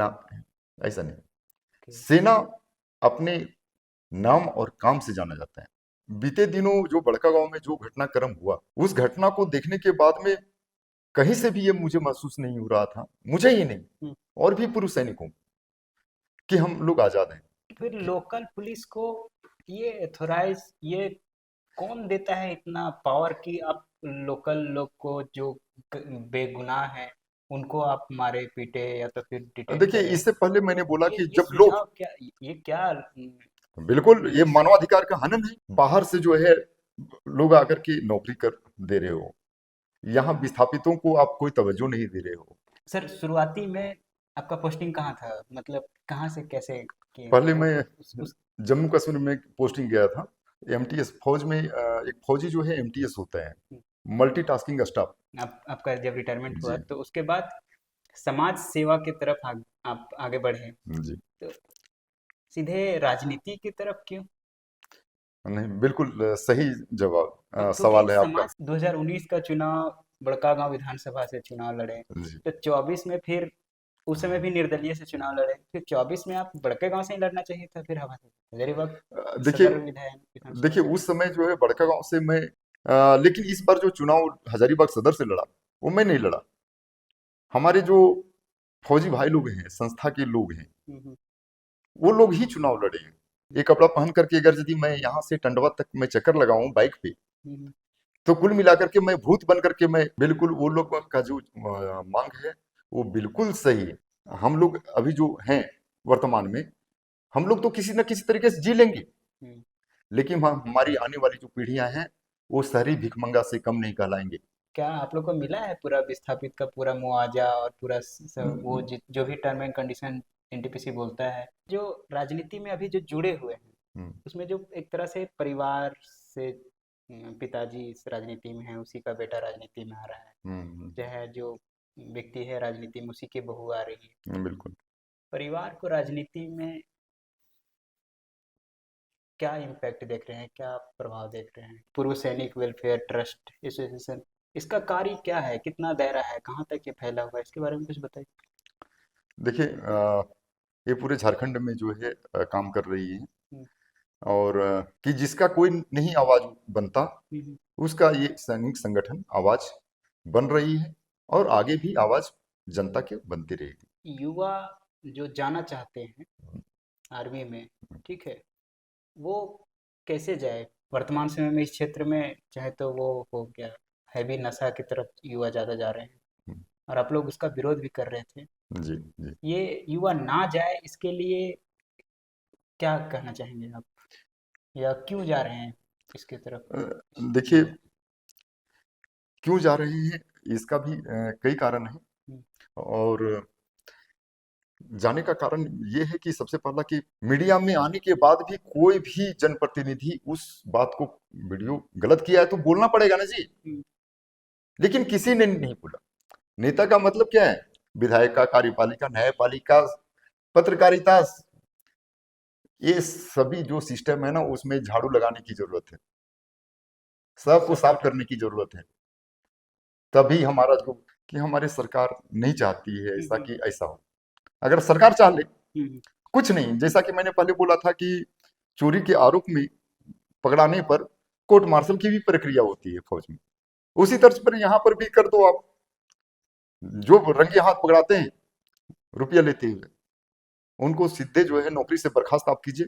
सेना, ऐसा नहीं। कि सेना अपने नाम और काम से जाना जाता है। बीते दिनों जो बड़कागांव में जो घटनाक्रम हुआ, उस घटना को देखने के बाद में कहीं से भी ये मुझे महसूस नहीं हो रहा था, मुझे ही नहीं, हम्म, और भी पूर्व सैनिकों को, कि हम लोग आजाद हैं। फिर कि लोकल पुलिस को ये एथोराइज, ये कौन देता है इतना पावर कि आप लोकल लोग को जो बेगुनाह है उनको आप मारे पीटे या तो फिर डिटेन देखिए, करें? इससे पहले मैंने बोला कि ये जब लोग, सुझाव क्या, ये क्या बिल्कुल ये पुलिस? मानवाधिकार का हनन है। बाहर से जो है लोग आकर के नौकरी कर दे रहे हो, यहाँ विस्थापितों को आप कोई तवज्जो नहीं दे रहे हो। सर शुरुआती में आपका पोस्टिंग कहाँ था, मतलब कहाँ से कैसे किए पहले वो मैं उस जम्मू कश्मीर में पोस्टिंग गया था, एमटीएस फौज में। एक फौजी जो है एमटीएस होता है, मल्टीटास्किंग स्टाफ। आपका जब रिटायरमेंट हुआ जी तो उसके बाद समाज सेवा की तरफ आप आगे बढ़े, जी। तो सीधे राजनीति की तरफ क्यों? नहीं, बिल्कुल सही जवाब, क्योंकि सवाल है आपका। समाज 2019 का चुनाव, बड़कागांव विधानसभा से चुनाव लड़े, जी। तो 24 में फिर उस समय भी निर्दलीय से चुनाव लड़े, फिर 24 में आप बड़के गांव से ही लड़ना चाहिए था, फिर हवा से हजारीबाग देखिए, सदर विधायक विधानसभा देखिए से। उस समय जो है बड़कागांव से मैं, लेकिन इस बार जो चुनाव हजारीबाग सदर से लड़ा, वो मैं नहीं लड़ा। हमारे जो फौजी भाई लोग हैं, संस्था के लोग हैं, हम्म, वो लोग ही चुनाव लड़े हैं। ये कपड़ा पहन करके अगर यदि मैं यहाँ से टंडवा तक मैं चक्कर लगाऊं बाइक पे, हम्म, तो कुल मिलाकर के मैं भूत बन करके मैं बिल्कुल, वो लोग का जो मांग है वो बिल्कुल सही है। हम लोग अभी जो हैं वर्तमान में, हम लोग तो किसी न किसी तरीके से जी लेंगे, हम्म। लेकिन हमारी आने वाली जो पीढ़ियां हैं, वो शहरी भिखमंगा से कम नहीं कहलाएंगे। क्या आप लोग को मिला है पूरा विस्थापित का पूरा मुआवजा और पूरा वो जो भी टर्म एंड कंडीशन एनटीपीसी बोलता है, जो राजनीति में अभी जो जुड़े हुए हैं हम्म, उसमें जो एक तरह से परिवार से, पिताजी इस राजनीति में है, उसी का बेटा राजनीति में आ रहा है, हम्म, चाहे जो व्यक्ति है राजनीति में उसी की बहू आ रही है, बिल्कुल। परिवार को राजनीति में क्या इम्पैक्ट देख रहे हैं, क्या प्रभाव देख रहे हैं? पूर्व सैनिक वेलफेयर ट्रस्ट एसोसिएशन, इसका कार्य क्या है, कितना दायरा है, कहाँ तक ये फैला हुआ है, इसके बारे में कुछ बताइए। देखिए, ये पूरे झारखंड में जो है काम कर रही है, हम्म, और कि जिसका कोई नहीं आवाज बनता, हम्म, उसका ये सैनिक संगठन आवाज बन रही है, और आगे भी आवाज जनता के बनती रहेगी। युवा जो जाना चाहते हैं आर्मी में, ठीक है, वो कैसे जाए वर्तमान समय में इस क्षेत्र में? चाहे तो वो हो गया हैवी नशा की तरफ युवा ज़्यादा जा रहे हैं, और आप लोग उसका विरोध भी कर रहे थे, जी जी। ये युवा ना जाए इसके लिए क्या कहना चाहेंगे आप, या क्यों जा रहे हैं इसके तरफ देखिए, युवा? क्यों जा रहे हैं, इसका भी कई कारण है। हम्म, और जाने का कारण ये है कि सबसे पहला कि मीडिया में आने के बाद भी कोई भी जनप्रतिनिधि उस बात को, वीडियो गलत किया है तो बोलना पड़ेगा ना जी, हम्म, लेकिन किसी ने नहीं बोला। नेता का मतलब क्या है? विधायक का, कार्यपालिका, न्यायपालिका, पत्रकारिता, ये सभी जो सिस्टम है ना, उसमें झाड़ू लगाने की जरूरत है, सबको साफ सपोर्ट। करने की जरूरत है। तभी हमारा जो, कि हमारी सरकार नहीं चाहती है ऐसा हम्म, कि ऐसा हो। अगर सरकार चाह ले, हम्म, कुछ नहीं, जैसा कि मैंने पहले बोला था कि चोरी के आरोप में पकड़ाने पर कोर्ट मार्शल की भी प्रक्रिया होती है फौज में, उसी तर्ज पर यहाँ पर भी कर दो आप। जो रंगे हाथ पकड़ाते हैं रुपया लेते हुए, उनको सीधे जो है नौकरी से बर्खास्त आप कीजिए।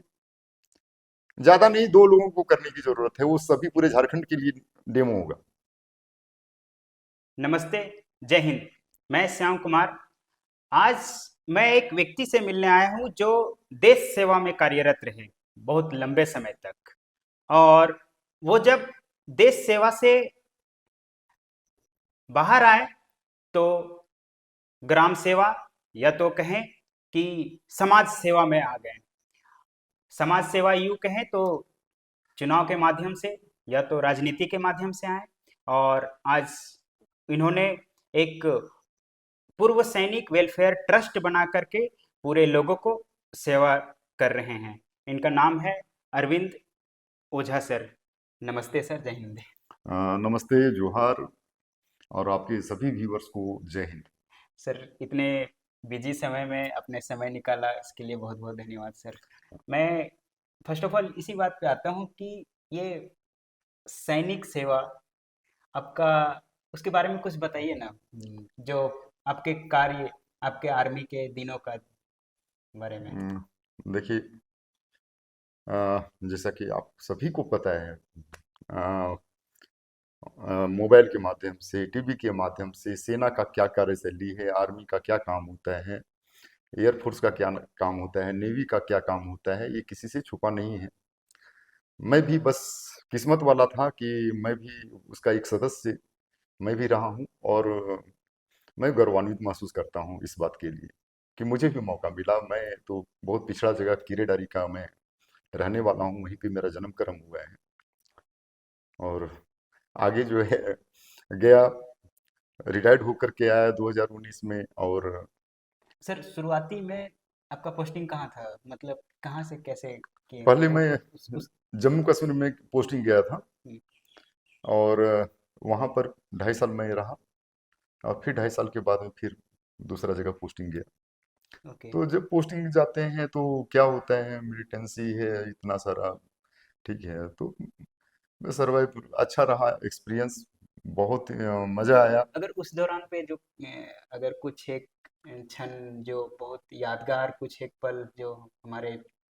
ज्यादा नहीं, 2 लोगों को करने की जरूरत है, वो सभी पूरे झारखंड के लिए डेमो होगा। नमस्ते, जय हिंद। मैं श्याम कुमार। आज मैं एक व्यक्ति से मिलने आया हूं जो देश सेवा में कार्यरत रहे बहुत लंबे समय तक, और वो जब देश सेवा से बाहर आए तो ग्राम सेवा, या तो कहें कि समाज सेवा में आ गए। समाज सेवा यूं कहें तो चुनाव के माध्यम से या तो राजनीति के माध्यम से आए, और आज इन्होंने एक पूर्व सैनिक वेलफेयर ट्रस्ट बना करके पूरे लोगों को सेवा कर रहे हैं। इनका नाम है अरविंद ओझा सर। नमस्ते सर, जय हिंद। नमस्ते, जोहार, और आपके सभी व्यूवर्स को जय हिंद। सर इतने बिजी समय में अपने समय निकाला, इसके लिए बहुत बहुत धन्यवाद सर। मैं फर्स्ट ऑफ ऑल इसी बात पे आता हूँ कि ये सैनिक सेवा आपका, उसके बारे में कुछ बताइए ना। जो आपके कार्य, आपके आर्मी के दिनों का बारे में। देखिए, जैसा कि आप सभी को पता है, मोबाइल के माध्यम से, टीवी के माध्यम से सेना का क्या कार्यशैली है, आर्मी का क्या काम होता है, एयरफोर्स का क्या काम होता है, नेवी का क्या काम होता है, ये किसी से छुपा नहीं है। मैं भी बस किस्मत वाला था कि मैं भी उसका एक सदस्य मैं भी रहा हूँ, और मैं गौरवान्वित महसूस करता हूँ इस बात के लिए कि मुझे भी मौका मिला। मैं तो बहुत पिछड़ा जगह कीरेडारी का मैं रहने वाला हूँ, वहीं पे मेरा जन्म कर्म हुआ है। और आगे जो है गया, रिटायर्ड होकर के आया 2019 में। और सर शुरुआती में आपका पोस्टिंग कहाँ था, मतलब कहाँ से कैसे किए पहले वो मैं उस जम्मू कश्मीर में पोस्टिंग गया था, हम्म, और वहाँ पर 2.5 साल मैं रहा, और फिर 2.5 साल के बाद में फिर दूसरा जगह पोस्टिंग गया। ओके। तो जब पोस्टिंग जाते हैं तो क्या होता है, मिलिटेंसी है इतना सारा, ठीक है, तो सर्वाइव अच्छा रहा, एक्सपीरियंस बहुत मज़ा आया। अगर उस दौरान पे जो अगर कुछ एक क्षण जो बहुत यादगार, कुछ एक पल जो हमारे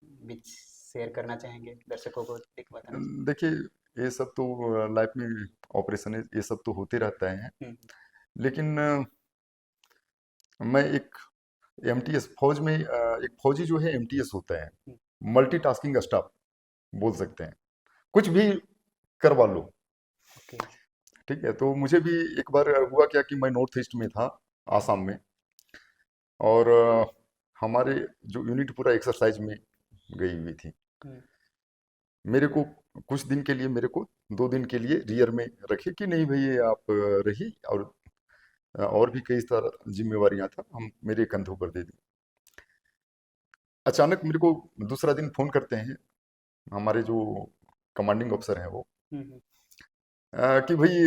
बीच शेयर करना चाहेंगे, दर्शकों को देख बताना देखिए, ये सब तो लाइफ में ऑपरेशन ये सब तो होते रहता है, चाहेंगे। लेकिन मैं एक एमटीएस फौज में, एक फौजी जो है एमटीएस होता है, हम्म, मल्टीटास्किंग स्टाफ बोल सकते हैं, कुछ भी करवा लो। ओके। ठीक है, तो मुझे भी एक बार हुआ क्या कि मैं नॉर्थ ईस्ट में था, आसाम में, और हमारे जो यूनिट पूरा एक्सरसाइज में गई हुई थी। हम्म, मेरे को कुछ दिन के लिए, मेरे को 2 दिन के लिए रियर में रखे कि नहीं भाई आप रही, और भी कई सारा जिम्मेवारियां था, हम मेरे कंधों पर दे दी। अचानक मेरे को दूसरा दिन फोन करते हैं हमारे जो कमांडिंग अफसर हैं वो, हम्म, कि भाई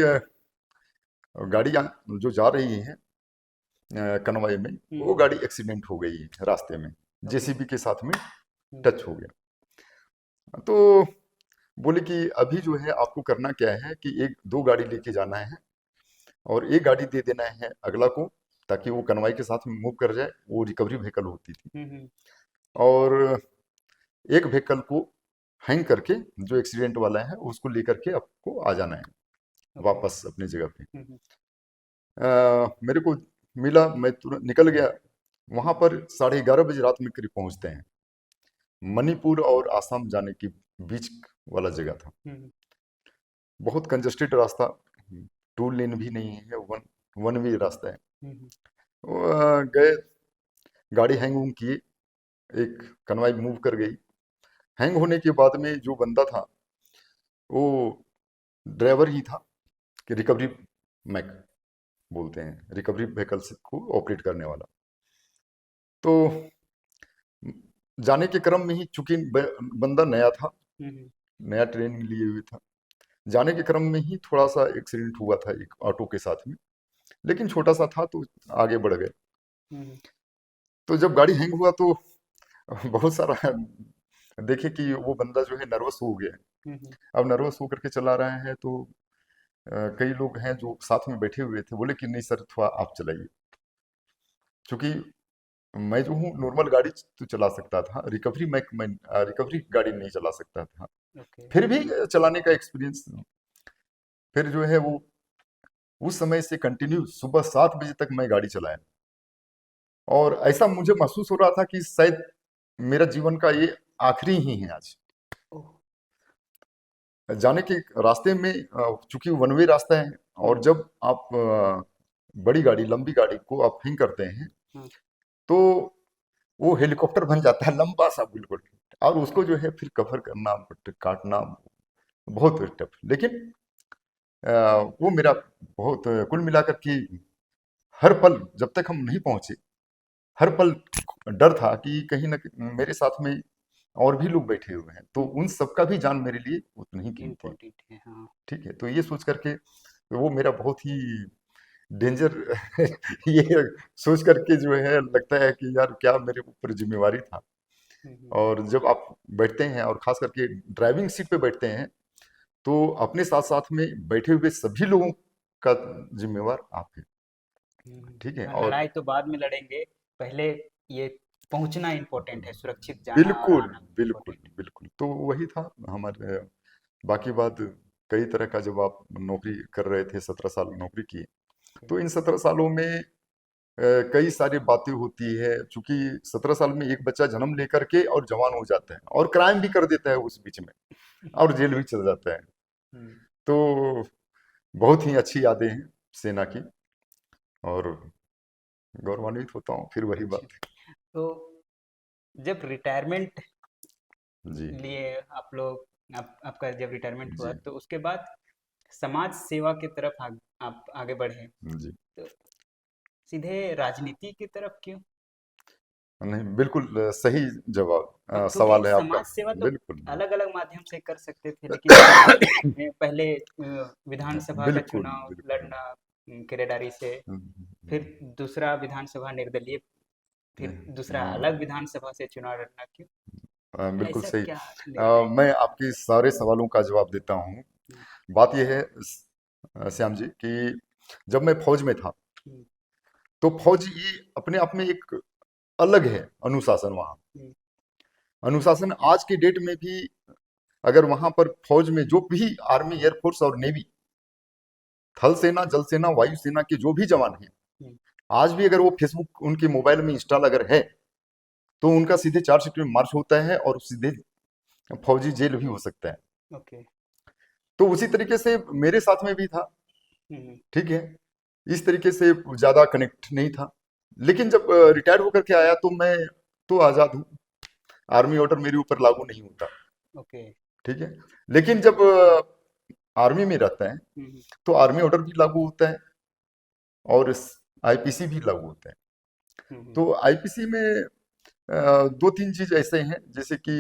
गाड़ी जो जा रही है कनवाई में, वो हम्म, गाड़ी एक्सीडेंट हो गई है रास्ते में, ओके। जेसीबी के साथ में हम्म, टच हो गया। तो बोले कि अभी जो है आपको करना क्या है कि एक दो गाड़ी लेके जाना है, और एक गाड़ी दे देना है अगला को, ताकि वो कनवाई के साथ में मूव कर जाए, वो रिकवरी व्हीकल होती थी। हम्म, और एक व्हीकल को हैंग करके, जो एक्सीडेंट वाला है उसको लेकर के आपको आ जाना है ओके। वापस अपनी जगह पे। हम्म, मेरे को मिला, मैं तुरंत निकल गया। वहां पर 11:30 बजे रात में करीब पहुंचते हैं, मणिपुर और आसाम जाने के बीच वाला जगह था। हम्म, बहुत कंजस्टेड रास्ता, टू लेन भी नहीं है, वन वन वे रास्ता है। हम्म, वो, गए, गाड़ी हैंग वूंग किए, एक कनवाई मूव कर गई। हैंग होने के बाद में जो बंदा था, वो ड्राइवर ही था, कि रिकवरी मैक बोलते हैं, रिकवरी व्हीकल्स को ऑपरेट करने वाला। तो जाने के क्रम में ही, चूंकि बंदा नया था, हम्म, नया ट्रेनिंग लिए हुए था, जाने के क्रम में ही थोड़ा सा एक्सीडेंट हुआ था एक ऑटो के साथ में, लेकिन छोटा सा था, तो आगे बढ़ गए। हम्म, तो जब गाड़ी हैंग हुआ तो बहुत सारा देखे कि वो बंदा जो है नर्वस हो गया है। हम्म, अब नर्वस होकर के चला रहा है, तो कई लोग हैं जो साथ में बैठे हुए थे, बोले कि नहीं सर, थोड़ा आप चलाइए। क्योंकि मैं जो हूँ नॉर्मल गाड़ी तो चला सकता था, मैं रिकवरी गाड़ी नहीं चला सकता था। ओके। फिर भी चलाने का एक्सपीरियंस, फिर जो है वो उस समय से कंटिन्यू सुबह 7 बजे तक मैं गाड़ी चलाया। और ऐसा मुझे महसूस हो रहा था कि शायद मेरा जीवन का ये आखिरी ही है आज। ओह। जाने के रास्ते में, चूंकि वन वे रास्ता है, और हम्म, जब आप बड़ी गाड़ी, लंबी गाड़ी को आप हिंग करते हैं, हाँ, तो वो हेलीकॉप्टर बन जाता है लंबा सा बिल्कुल, और उसको जो है फिर कवर करना, काटना बहुत टफ। लेकिन वो मेरा बहुत, कुल मिलाकर कि हर पल जब तक हम नहीं पहुंचे, हर पल डर था कि कहीं ना कहीं मेरे साथ में और भी लोग बैठे हुए हैं, तो उन सबका भी जान मेरे लिए उतनी ही कीमती है। इम्पोर्टेंट है, हाँ। ठीक है, तो ये सोच करके वो मेरा बहुत ही डेंजर ये सोच करके जो है लगता है कि यार क्या मेरे ऊपर जिम्मेवारी था। और जब आप बैठते हैं और खास करके ड्राइविंग सीट पे बैठते हैं तो अपने साथ साथ में बैठे हुए सभी लोगों का जिम्मेवार आप हैं। ठीक है। हाँ, और लड़ाई तो बाद में लड़ेंगे, पहले ये पहुंचना इम्पोर्टेंट है, सुरक्षित जाना और बिल्कुल आना बिल्कुल इम्पोर्टेंट बिल्कुल, तो वही था हमारे। बाकी बात कई तरह का, जब आप नौकरी कर रहे थे, 17 साल नौकरी की, है। तो इन 17 सालों में कई सारी बातें होती है, क्योंकि 17 साल में एक बच्चा जन्म लेकर के और जवान हो जाता है और क्राइम भी कर देता है उस बीच में, और जेल भी चल जाता है। हम्म, तो बहुत ही अच्छी यादें हैं सेना की, और गौरवान्वित होता हूँ, फिर वही अच्छा, बात। तो जब रिटायरमेंट जी लिए आपका जब रिटायरमेंट हुआ जी तो उसके बाद समाज सेवा की तरफ आप आगे बढ़े, जी। तो सीधे राजनीति की तरफ क्यों? नहीं, बिल्कुल सही जवाब, क्योंकि सवाल है आपका। समाज सेवा तो बिल्कुल अलग अलग माध्यम से कर सकते थे, लेकिन आपने पहले विधानसभा का बिल्कुल चुनाव बिल्कुल। लड़ना किरेडारी से, फिर दूसरा विधानसभा निर्दलीय, फिर दूसरा अलग विधानसभा से चुनाव लड़ना, क्यों? बिल्कुल ऐसा सही। क्या निर्णय मैं लिया? आपके सारे सवालों का जवाब देता हूँ। हम्म, बात यह है श्याम जी, कि जब मैं फौज में था, हम्म, तो फौज ये अपने आप में एक अलग है अनुशासन वहाँ। हम्म, अनुशासन आज के डेट में भी, अगर वहां पर फौज में जो भी आर्मी, एयरफोर्स और नेवी, थल सेना, जल सेना, वायु सेना के जो भी जवान हैं, हम्म, आज भी अगर वो फेसबुक उनके मोबाइल में इंस्टॉल अगर है, तो उनका सीधे चार्जशीट में मार्च होता है और सीधे फौजी जेल भी हो सकता है। ओके। तो उसी तरीके से मेरे साथ में भी था। हम्म, ठीक है। इस तरीके से ज्यादा कनेक्ट नहीं था, लेकिन जब रिटायर होकर के आया तो मैं तो आजाद हूँ, आर्मी ऑर्डर मेरे ऊपर लागू नहीं होता। ओके। ठीक है। लेकिन जब आर्मी में रहता है हम्म, तो आर्मी ऑर्डर भी लागू होता है और आईपीसी भी लागू होता है। हम्म, तो आईपीसी में दो तीन चीज ऐसे हैं, जैसे कि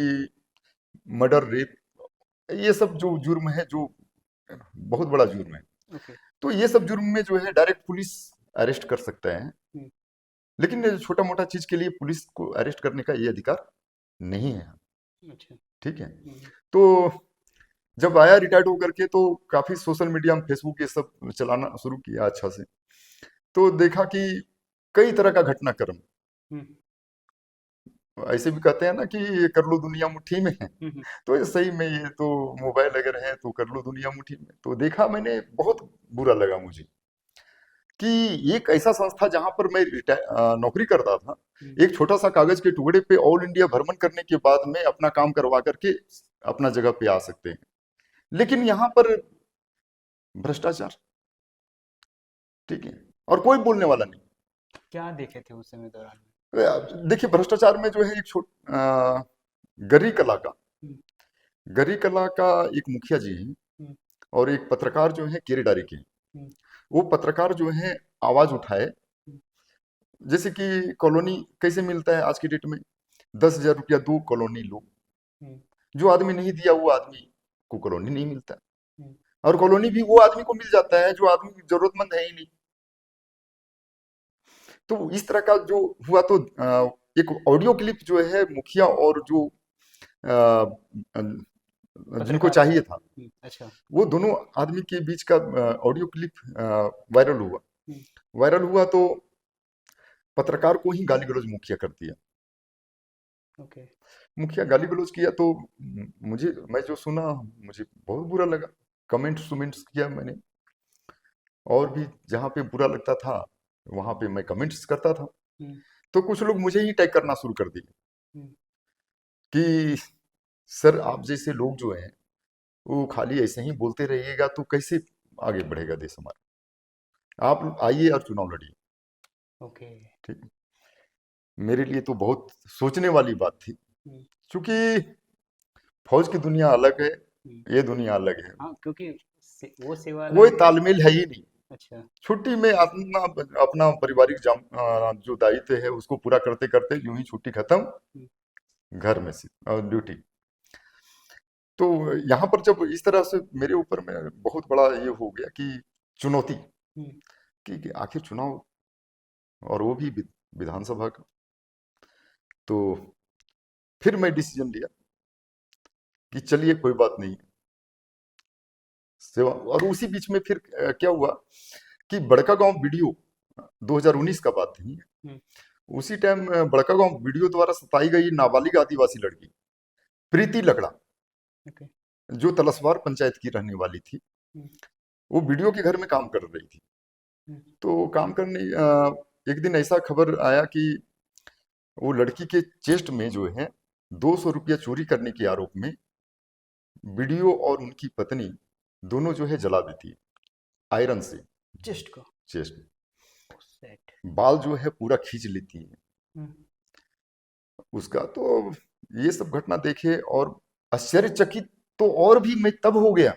मर्डर, रेप, ये सब जो जुर्म है, जो बहुत बड़ा जुर्म है। ओके। तो ये सब जुर्म में जो है डायरेक्ट पुलिस अरेस्ट कर सकता है, हम्म, लेकिन छोटा मोटा चीज के लिए पुलिस को अरेस्ट करने का ये अधिकार नहीं है। अच्छा। ठीक है। हम्म, तो जब आया रिटायर्ड होकर के, तो काफी सोशल मीडिया में, फेसबुक, ये सब चलाना शुरू किया अच्छा से, तो देखा कि कई तरह का घटनाक्रम, हम्म, ऐसे भी कहते हैं ना कि ये कर लो दुनिया मुट्ठी में है। हम्म, तो ये सही में, ये तो मोबाइल अगर है तो कर लो दुनिया मुट्ठी में। तो देखा मैंने, बहुत बुरा लगा मुझे कि एक ऐसा संस्था जहां पर मैं नौकरी करता था, हम्म, एक छोटा सा कागज के टुकड़े पे ऑल इंडिया भ्रमण करने के बाद में अपना काम करवा करके अपना जगह पे आ सकते हैं, लेकिन यहाँ पर भ्रष्टाचार। ठीक है। और कोई बोलने वाला नहीं। क्या देखे थे उस समय दौरान में? देखिए, भ्रष्टाचार में जो है, एक गरी कला का, हम्म, गरी कला का एक मुखिया जी हैं, हम्म, और एक पत्रकार जो है केरेडारी के। हम्म, वो पत्रकार जो है आवाज उठाए, हम्म, जैसे कि कॉलोनी कैसे मिलता है आज की डेट में, 10,000 रुपया दो, कॉलोनी लो। हम्म, जो आदमी नहीं दिया, वो आदमी को कॉलोनी नहीं मिलता, हम्म, और कॉलोनी भी वो आदमी को मिल जाता है जो आदमी जरूरतमंद है ही नहीं। तो इस तरह का जो हुआ, तो एक ऑडियो क्लिप जो है मुखिया और जो अ, जिनको पत्रकार था। चाहिए था, अच्छा। वो दोनों आदमी के बीच का ऑडियो क्लिप वायरल हुआ। हम्म, वायरल हुआ तो पत्रकार को ही गाली गलौज मुखिया कर दिया। ओके। मुखिया गाली गलौज किया तो मुझे, मैं जो सुना, मुझे बहुत बुरा लगा। कमेंट्स सुमेंट्स किया मैंने, और भी जहाँ पे बुरा लगता था वहां पे मैं कमेंट्स करता था। हम्म, तो कुछ लोग मुझे ही टैग करना शुरू कर दिए हम्म, कि सर, आप जैसे लोग जो हैं वो खाली ऐसे ही बोलते रहिएगा तो कैसे आगे बढ़ेगा देश हमारा। आप आइए और चुनाव लड़िए। ओके। ठीक। मेरे लिए तो बहुत सोचने वाली बात थी, हम्म, क्योंकि फौज की दुनिया अलग है, हम्म, ये दुनिया अलग है। हाँ, क्योंकि वो सेवा अलग कोई है। तालमेल है ही नहीं। अच्छा। छुट्टी में अपना अपना पारिवारिक जो दायित्व है उसको पूरा करते करते यूं ही छुट्टी खत्म, हम्म, घर में से ड्यूटी। तो यहाँ पर जब इस तरह से मेरे ऊपर में बहुत बड़ा ये हो गया कि चुनौती, हम्म, कि आखिर चुनाव, और वो भी विधानसभा का। तो फिर मैं डिसीजन लिया कि चलिए कोई बात नहीं, सेवा। और उसी बीच में फिर क्या हुआ कि बड़का गांव वीडियो 2019 का बात नहीं है, हम्म, उसी टाइम बड़का गांव वीडियो द्वारा सताई गई नाबालिग आदिवासी लड़की प्रीति लकड़ा, ओके। जो तलस्वार पंचायत की रहने वाली थी, हम्म, वो वीडियो के घर में काम कर रही थी। हम्म, तो काम करने एक दिन ऐसा खबर आया कि वो लड़की के चेस्ट में जो है 200 रुपया चोरी करने के आरोप में वीडियो और उनकी पत्नी दोनों जो है जला देती है आयरन से चेस्ट को। चेस्ट में। सेट। बाल जो है पूरा खींच लेती है उसका। तो ये सब घटना देखे और आश्चर्यचकित तो और भी मैं तब हो गया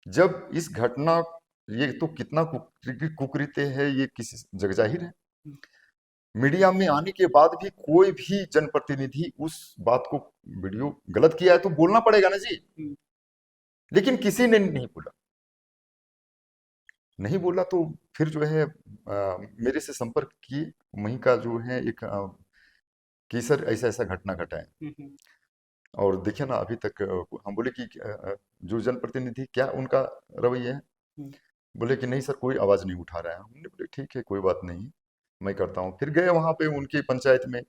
जब इस घटना, ये तो कितना कुकृत्य है, ये किसी जग जाहिर है। मीडिया में आने के बाद भी कोई भी जनप्रतिनिधि उस बात को, वीडियो गलत किया है तो बोलना पड़ेगा ना जी, लेकिन किसी ने नहीं बोला। नहीं बोला तो फिर जो है मेरे से संपर्क किए, वहीं का जो है एक कि सर ऐसा ऐसा घटना घटा है। और देखिए ना अभी तक हम बोले कि जो जनप्रतिनिधि क्या उनका रवैया है, बोले कि नहीं सर कोई आवाज नहीं उठा रहा है। हमने बोले ठीक है कोई बात नहीं, मैं करता हूँ। फिर गए वहां पे उनकी पंचायत में,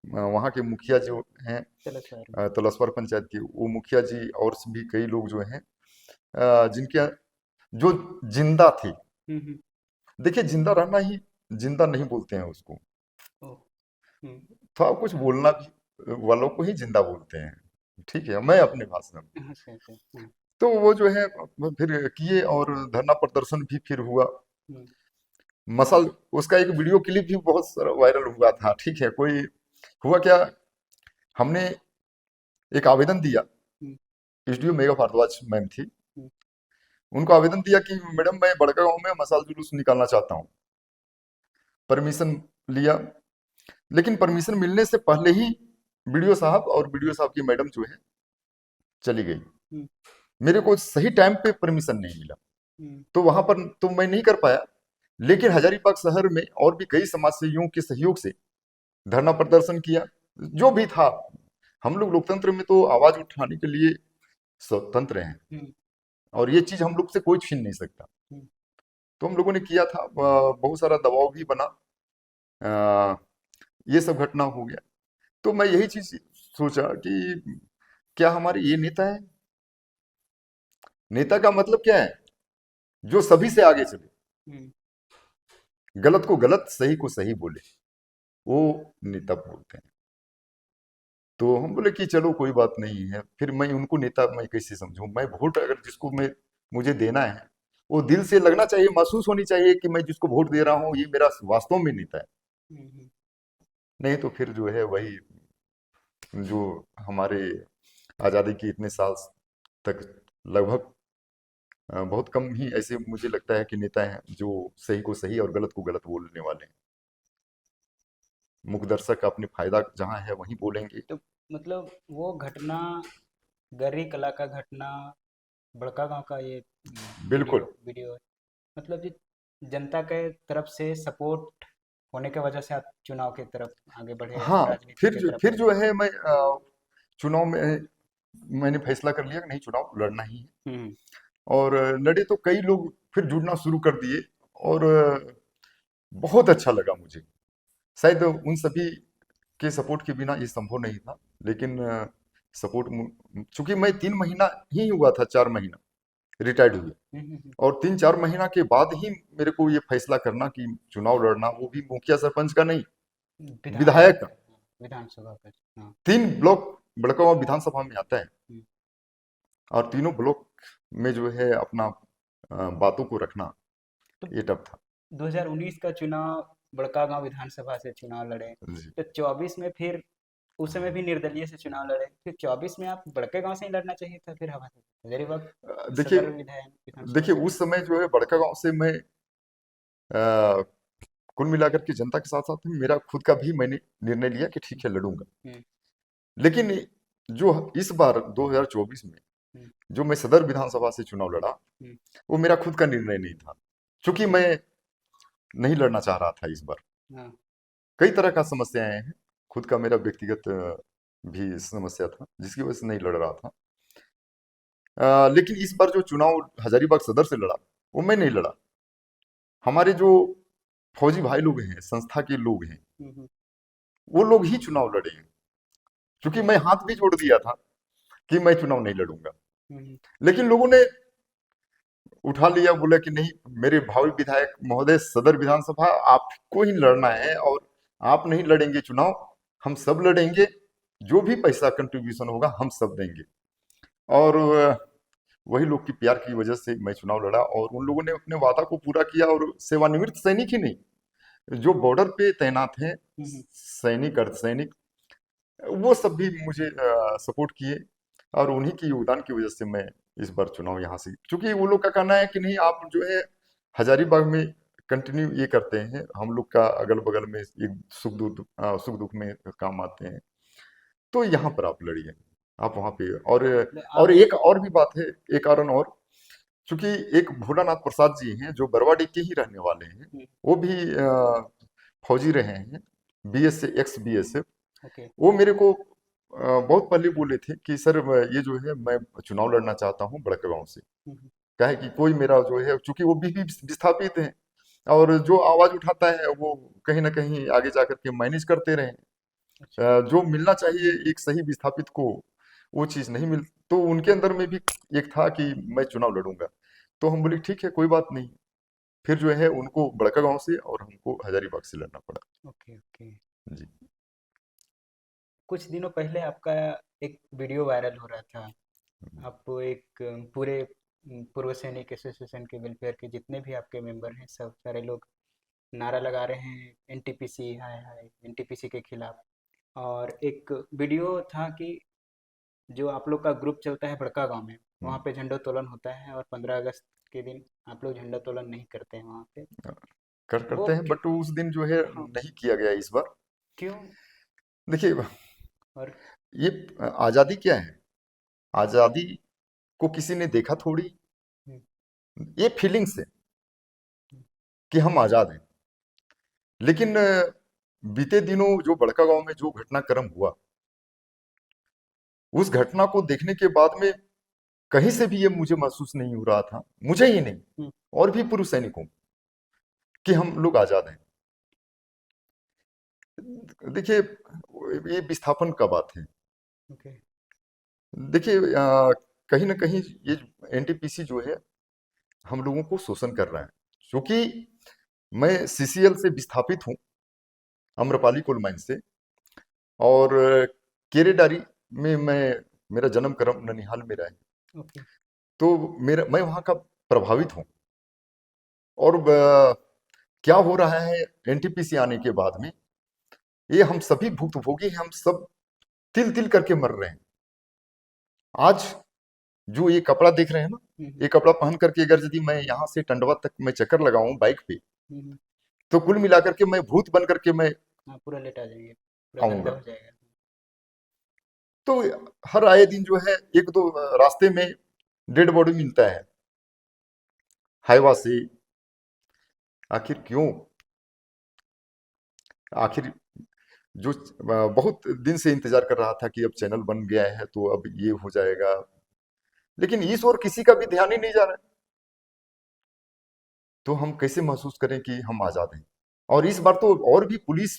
वहां के मुखिया जो हैं तलस्वर पंचायत के, वो मुखिया जी और भी कई लोग जो हैं जिनके जो जिंदा थे। देखिए जिंदा रहना ही, जिंदा नहीं बोलते हैं उसको, थोड़ा कुछ बोलना भी वालों को ही जिंदा बोलते हैं, ठीक है, मैं अपने भाषा में। तो वो जो है फिर किए और धरना प्रदर्शन भी फिर हुआ। मसल उसका एक वीडियो क्लिप भी बहुत सारा वायरल हुआ था, ठीक है। कोई हुआ क्या, हमने एक आवेदन दिया, एसडीओ मेघा भारद्वाज मैम थी, उनको आवेदन दिया कि मैडम मैं बड़का गांव में मसाल जुलूस निकालना चाहता हूँ। परमिशन लिया, लेकिन परमिशन मिलने से पहले ही बीडीओ साहब और बीडीओ साहब की मैडम जो है चली गई। मेरे को सही टाइम पे परमिशन नहीं मिला, तो वहां पर तो मैं नहीं कर पाया। लेकिन हजारीबाग शहर में और भी कई समाज सेवियों के सहयोग से धरना प्रदर्शन किया, जो भी था। हम लोग लोकतंत्र में तो आवाज उठाने के लिए स्वतंत्र हैं, और ये चीज हम लोग से कोई छीन नहीं सकता। तो हम लोगों ने किया था, बहुत सारा दबाव भी बना, ये सब घटना हो गया। तो मैं यही चीज सोचा कि क्या हमारे ये नेता है? नेता का मतलब क्या है? जो सभी से आगे चले, गलत को गलत, सही को सही बोले, वो नेता बोलते हैं। तो हम बोले कि चलो कोई बात नहीं है। फिर मैं उनको नेता मैं कैसे समझूं? मैं वोट अगर जिसको मैं मुझे देना है, वो दिल से लगना चाहिए, महसूस होनी चाहिए कि मैं जिसको वोट दे रहा हूँ ये मेरा वास्तव में नेता है। नहीं तो फिर जो है वही जो हमारे आज़ादी के इतने साल तक लगभग बहुत कम ही ऐसे मुझे लगता है कि नेता हैं जो सही को सही और गलत को गलत बोलने वाले हैं। मुखदर्शक अपने फायदा जहां है वहीं बोलेंगे। तो मतलब वो घटना, गरी कला का घटना, बड़का गांव का ये बिल्कुल। वीडियो वीडियो है, मतलब ये जनता के तरफ से सपोर्ट होने की वजह से आप चुनाव की तरफ आगे बढ़े, हाँ, राजनीति की तरफ फिर आगे जो बढ़े। है मैं चुनाव में मैंने फैसला कर लिया कि नहीं चुनाव लड़ना ही है। हम्म। और लड़े तो कई लोग फिर जुड़ना शुरू कर दिए, और बहुत अच्छा लगा मुझे। शायद उन सभी के सपोर्ट के बिना ये संभव नहीं था, लेकिन सपोर्ट, चूंकि मैं 3 महीना ही हुआ था, 4 महीना रिटायर्ड हुए, और 3-4 महीना के बाद ही मेरे को ये फैसला करना कि चुनाव लड़ना, वो भी मुखिया सरपंच का नहीं, विधायक का। विधानसभा का। हाँ। 3 ब्लॉक बड़कागांव विधानसभा में आता है, हम्म। और तीनों ब्लॉक में जो है अपना बातों को रखना, तो ये टफ था 2019 का चुनाव, बड़कागांव विधानसभा से चुनाव लड़े, जी। तो 24 में फिर उस समय भी निर्दलीय से चुनाव लड़े, फिर 24 में आप बड़के गांव से ही लड़ना चाहिए था, फिर हवा से हजारीबाग देखिए, सदर विधायक विधानसभा से। उस समय जो है बड़का गांव से मैं कुल मिलाकर के जनता के साथ साथ मेरा खुद का भी मैंने निर्णय लिया कि ठीक है लड़ूंगा। हम्म। लेकिन जो इस बार 2024 में जो मैं सदर विधानसभा से चुनाव लड़ा, हम्म। वो मेरा खुद का निर्णय नहीं था। क्योंकि मैं नहीं लड़ना चाह रहा था इस बार। हाँ। कई तरह का समस्याएं हैं, खुद का मेरा व्यक्तिगत भी समस्या था जिसकी वजह से नहीं लड़ रहा था। लेकिन इस बार जो चुनाव हजारीबाग सदर से लड़ा, वो मैं नहीं लड़ा। हमारे जो फौजी भाई लोग हैं, संस्था के लोग हैं, हम्म, वो लोग ही चुनाव लड़े हैं। क्योंकि मैं हाथ भी जोड़ दिया था कि मैं चुनाव नहीं लड़ूंगा, हम्म, लेकिन लोगों ने उठा लिया, बोला कि नहीं, मेरे भावी विधायक महोदय, सदर विधानसभा आपको ही लड़ना है, और आप नहीं लड़ेंगे चुनाव, हम सब लड़ेंगे, जो भी पैसा कंट्रीब्यूशन होगा हम सब देंगे। और वही लोग की प्यार की वजह से मैं चुनाव लड़ा, और उन लोगों ने अपने वादा को पूरा किया। और सेवानिवृत्त सैनिक ही नहीं, जो बॉर्डर पे तैनात हैं हम्म, सैनिक, अर्धसैनिक, वो सब भी मुझे सपोर्ट किए। और उन्हीं के योगदान की वजह से मैं इस बार चुनाव यहाँ से, क्योंकि वो लोग का कहना है कि नहीं, आप जो है हजारीबाग में कंटिन्यू ये करते हैं, हम लोग का अगल बगल में एक सुख दुख में काम आते हैं, तो यहाँ पर आप लड़िए, आप वहाँ पे। मतलब और आप। एक और भी बात है, एक कारण और, चूंकि एक भोलानाथ प्रसाद जी हैं जो बरवाडी के ही रहने वाले हैं, हम्म, वो भी फौजी रहे हैं, बीएस एक्स बीएसएफ। ओके। वो मेरे को बहुत पहले बोले थे कि सर, ये जो है मैं चुनाव लड़ना चाहता हूँ बड़का से। हम्म, कहे कि कोई मेरा जो है, चूंकि वो भी विस्थापित है, और जो आवाज उठाता है वो कहीं ना कहीं आगे जाकर के मैनेज करते रहे। अच्छा। जो मिलना चाहिए एक सही विस्थापित को, वो चीज नहीं मिल, तो उनके अंदर में भी एक था कि मैं चुनाव लड़ूंगा। तो हम बोले ठीक है, कोई बात नहीं। फिर जो है उनको बड़का गांव से और हमको हजारीबाग से लड़ना पड़ा। Okay, okay. जी। कुछ दिनों पहले आपका एक वीडियो वायरल हो रहा था। आप एक पूरे पूर्व सैनिक एसोसिएशन के वेलफेयर के जितने भी आपके मेंबर हैं, सब सारे लोग नारा लगा रहे हैं, एनटीपीसी हाय हाय, एनटीपीसी के खिलाफ। और एक वीडियो था कि जो आप लोग का ग्रुप चलता है बड़का गांव में, हम्म, वहाँ पे झंडोत्तोलन होता है, और 15 अगस्त के दिन आप लोग झंडोत्तोलन नहीं करते हैं वहाँ पे। वो करते हैं, क्यों? बट उस दिन जो है हाँ। नहीं किया गया इस बार। क्यों? देखिए, और। ये आजादी क्या है? आजादी को किसी ने देखा थोड़ी, हम्म, ये फीलिंग्स है हम्म, कि हम आजाद हैं। लेकिन बीते दिनों जो बड़का गांव में जो घटनाक्रम हुआ, उस घटना को देखने के बाद में कहीं से भी ये मुझे महसूस नहीं हो रहा था, मुझे ही नहीं, हम्म, और भी पूर्व सैनिकों, कि हम लोग आजाद हैं। देखिए, ये विस्थापन का बात है। ओके। देखिए, कहीं ना कहीं ये एनटीपीसी जो है हम लोगों को शोषण कर रहा है। क्योंकि मैं सीसीएल से विस्थापित हूँ, अम्रपाली कोल माइन से, और केरेडारी में मेरा जन्म कर्म ननिहाल में रहा है। ओके। तो मैं वहाँ का प्रभावित हूँ। और क्या हो रहा है एनटीपीसी आने के बाद में, ये हम सभी भुक्तभोगी हैं, हम सब तिल तिल करके मर रहे हैं। आज जो ये कपड़ा देख रहे हैं ना, हम्म, ये कपड़ा पहन करके अगर यदि मैं यहाँ से टंडवा तक मैं चक्कर लगाऊं बाइक पे, हम्म, तो कुल मिलाकर के मैं भूत बन करके मैं हाँ, पूरा लेटा जाइए, पूरा गंदा आऊंगा। हो जाएगा। तो हर आए दिन जो है एक दो रास्ते में डेड बॉडी मिलता है हाईवा से। आखिर क्यों? आखिर जो बहुत दिन से इंतजार कर रहा था कि अब चैनल बन गया है तो अब ये हो जाएगा, लेकिन इस ओर किसी का भी ध्यान ही नहीं जा रहा है। तो हम कैसे महसूस करें कि हम आजाद हैं? और इस बार तो और भी पुलिस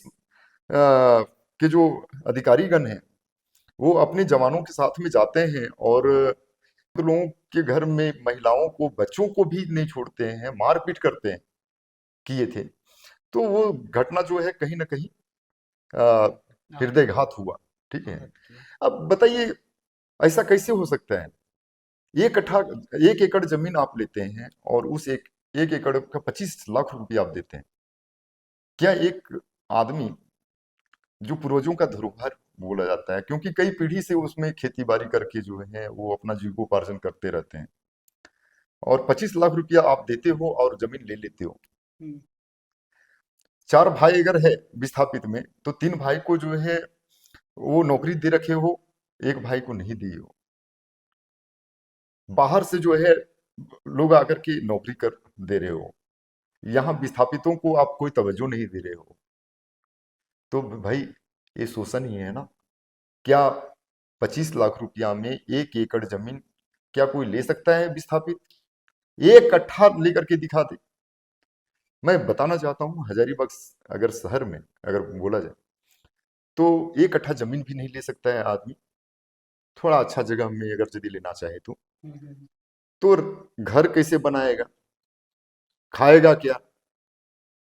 के जो अधिकारीगण हैं, वो अपने जवानों के साथ में जाते हैं, और लोगों के घर में महिलाओं को, बच्चों को भी नहीं छोड़ते हैं, मारपीट करते हैं, किए थे। तो वो घटना जो है कहीं ना कहीं अ, आपको हृदयघात हुआ। ठीक है। आहत किया। अब बताइए, ऐसा कैसे हो सकता है? एक कट्ठा, 1 एकड़ जमीन आप लेते हैं, और उस एक एकड़ का 25 लाख रुपया आप देते हैं। क्या एक आदमी, जो पूर्वजों का धरोहर बोला जाता है, क्योंकि कई पीढ़ी से उसमें खेती बाड़ी करके जो है वो अपना जीविकोपार्जन करते रहते हैं, और 25 लाख रुपया आप देते हो और जमीन ले लेते हो। हम्म, 4 भाई अगर है विस्थापित में, तो 3 भाई को जो है वो नौकरी दे रखे हो, एक भाई को नहीं दी हो। बाहर से जो है लोग आकर के नौकरी कर दे रहे हो। यहाँ विस्थापितों को आप कोई तवज्जो नहीं दे रहे हो, तो भाई ये शोषण ही है ना। क्या 25 लाख रुपया में 1 एकड़ जमीन क्या कोई ले सकता है विस्थापित? एक कट्ठा लेकर के दिखा दे। मैं बताना चाहता हूँ हजारीबाग अगर शहर में अगर बोला जाए तो 1 कट्ठा जमीन भी नहीं ले सकता है आदमी, थोड़ा अच्छा जगह में अगर यदि लेना चाहे तो घर कैसे बनाएगा, खाएगा क्या,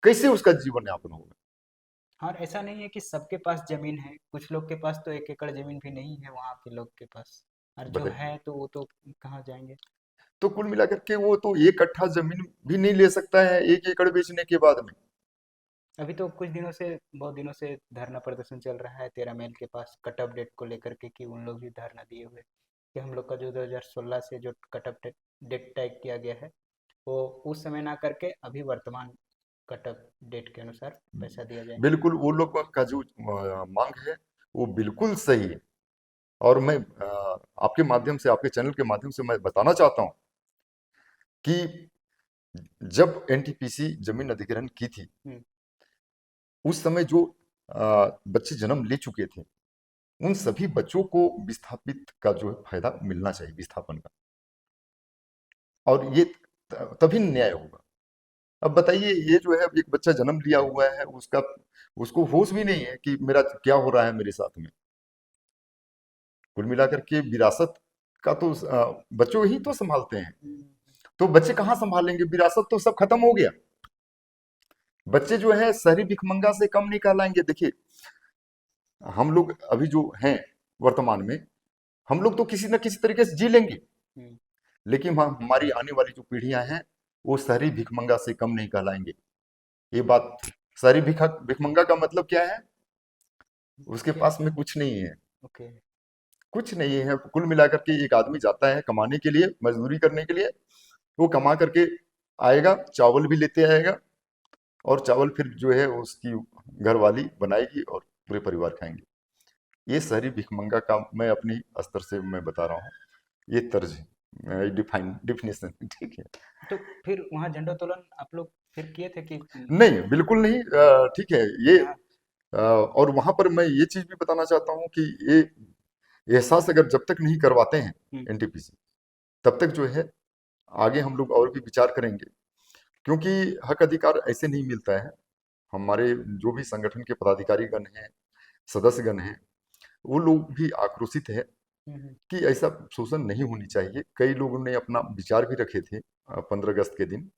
कैसे उसका जीवन यापन होगा? और ऐसा नहीं है कि सबके पास जमीन है, कुछ लोग के पास तो 1 एकड़ जमीन भी नहीं है वहां के लोग के पास, और जो बताइए। है तो वो तो कहाँ जाएंगे। तो कुल मिलाकर के वो तो 1 कट्ठा जमीन भी नहीं ले सकता है 1 एकड़ बेचने के बाद में। अभी तो कुछ दिनों से, बहुत दिनों से धरना प्रदर्शन चल रहा है 13 मई के पास कट ऑफ डेट को लेकर के, कि उन लोग भी धरना दिए हुए कि हम लोग का जो 2016 से जो कट ऑफ डेट तय किया गया है वो उस समय ना करके अभी वर्तमान कट ऑफ डेट के अनुसार पैसा दिया जाए। बिल्कुल वो लोग का जो मांग है वो बिल्कुल सही है। और मैं आपके माध्यम से आपके चैनल के माध्यम से मैं बताना चाहता हूं कि जब एनटीपीसी जमीन अधिग्रहण की थी हम्म। उस समय जो बच्चे जन्म ले चुके थे उन सभी बच्चों को विस्थापित का जो है फायदा मिलना चाहिए विस्थापन का, और ये तभी न्याय होगा। अब बताइए ये जो है एक बच्चा जन्म लिया हुआ है उसका उसको होश भी नहीं है कि मेरा क्या हो रहा है मेरे साथ में। कुल मिलाकर के विरासत का तो बच्चों ही तो संभालते हैं, हम्म। तो बच्चे कहाँ संभालेंगे, विरासत तो सब खत्म हो गया। बच्चे जो है शहरी भिखमंगा से कम नहीं कहलाएंगे। देखिए हम लोग अभी जो हैं वर्तमान में हम लोग तो किसी न किसी तरीके से जी लेंगे, हम्म। लेकिन हमारी आने वाली जो पीढ़ियां हैं वो शहरी भिखमंगा से कम नहीं कहलाएंगे। ये बात, शहरी भिखमंगा का मतलब क्या है? उसके क्या। पास में कुछ नहीं है, ओके। कुछ नहीं है। कुल मिलाकर के एक आदमी जाता है कमाने के लिए, मजदूरी करने के लिए, वो कमा करके आएगा, चावल भी लेते आएगा, और चावल फिर जो है उसकी घरवाली बनाएगी और पूरे परिवार खाएंगे। ये शहरी भिखमंगा का मैं अपनी स्तर से मैं बता रहा हूँ, ये तर्ज है, डिफाइन डिफिनेशन, ठीक है। तो फिर वहाँ झंडोत्तोलन आप लोग फिर किए थे कि नहीं बिल्कुल नहीं, ठीक है ये। यहाँ। और वहां पर मैं ये चीज भी बताना चाहता हूँ कि ये एहसास अगर जब तक नहीं करवाते हैं हम्म। एनटीपीसी तब तक जो है आगे हम लोग और भी विचार करेंगे, क्योंकि हक अधिकार ऐसे नहीं मिलता है। हमारे जो भी संगठन के पदाधिकारी गण हैं, सदस्यगण हैं, वो लोग भी आक्रोशित है हम्म। कि ऐसा शोषण नहीं होनी चाहिए। कई लोगों ने अपना विचार भी रखे थे 15 अगस्त के दिन,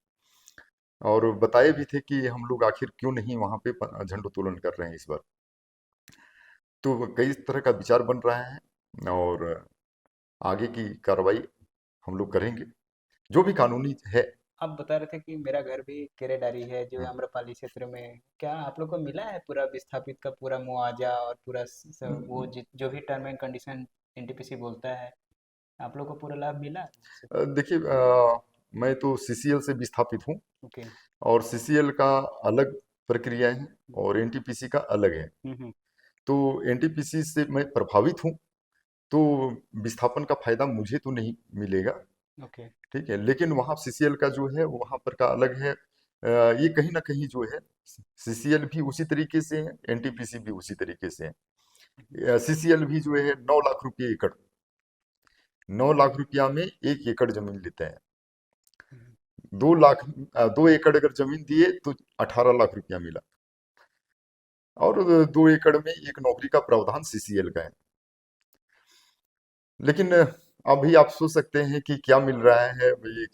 और बताए भी थे कि हम लोग आखिर क्यों नहीं वहां पे झंडोत्तोलन कर रहे हैं इस बार। तो कई तरह का विचार बन रहा है और आगे की कार्रवाई हम लोग करेंगे जो भी कानूनी है। आप बता रहे थे कि मेरा घर भी केरेडारी है जो हम्म। आम्रपाली क्षेत्र में है। क्या आप लोग को मिला है पूरा विस्थापित का पूरा मुआवजा और पूरा वो जो भी टर्म एंड कंडीशन एनटीपीसी बोलता है, आप लोग को पूरा लाभ मिला है उससे? देखिए मैं तो सीसीएल से विस्थापित हूँ, ओके। और सीसीएल का अलग प्रक्रिया है और एनटीपीसी का अलग है। हम्म। तो एनटीपीसी से मैं प्रभावित हूँ, तो विस्थापन का फायदा मुझे तो नहीं मिलेगा, ओके। ठीक है। लेकिन वहाँ सीसीएल का जो है वहाँ पर का अलग है। ये कहीं ना कहीं जो है सीसीएल भी उसी तरीके से है, एनटीपीसी भी उसी तरीके से है। सीसीएल भी जो है 9 लाख रुपये एकड़, 9 लाख रुपया में 1 एकड़ जमीन लेते हैं। 2 लाख 2 एकड़ अगर जमीन दिए तो 18 लाख रुपया मिला, और 2 एकड़ में एक नौकरी का प्रावधान सीसीएल का है। लेकिन अभी आप सोच सकते हैं कि क्या मिल रहा है ये।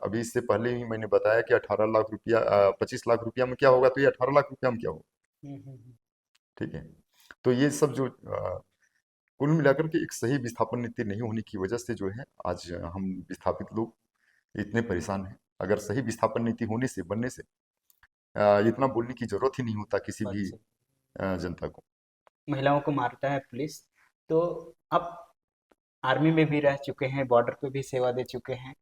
अभी इससे पहले ही मैंने बताया कि 18 लाख रुपया 25 लाख रुपया में क्या होगा, तो ये 18 लाख रुपया में क्या होगा, हम्म। ठीक है। तो ये सब जो कुल मिलाकर के एक सही विस्थापन नीति नहीं होने की वजह से जो है आज हम विस्थापित लोग इतने परेशान हैं। अगर सही विस्थापन नीति होने से बनने से इतना बोलने की जरूरत ही नहीं होता किसी बात भी से जनता को। महिलाओं को मारता है पुलिस, तो आप आर्मी में भी रह चुके हैं, बॉर्डर पे भी सेवा दे चुके हैं।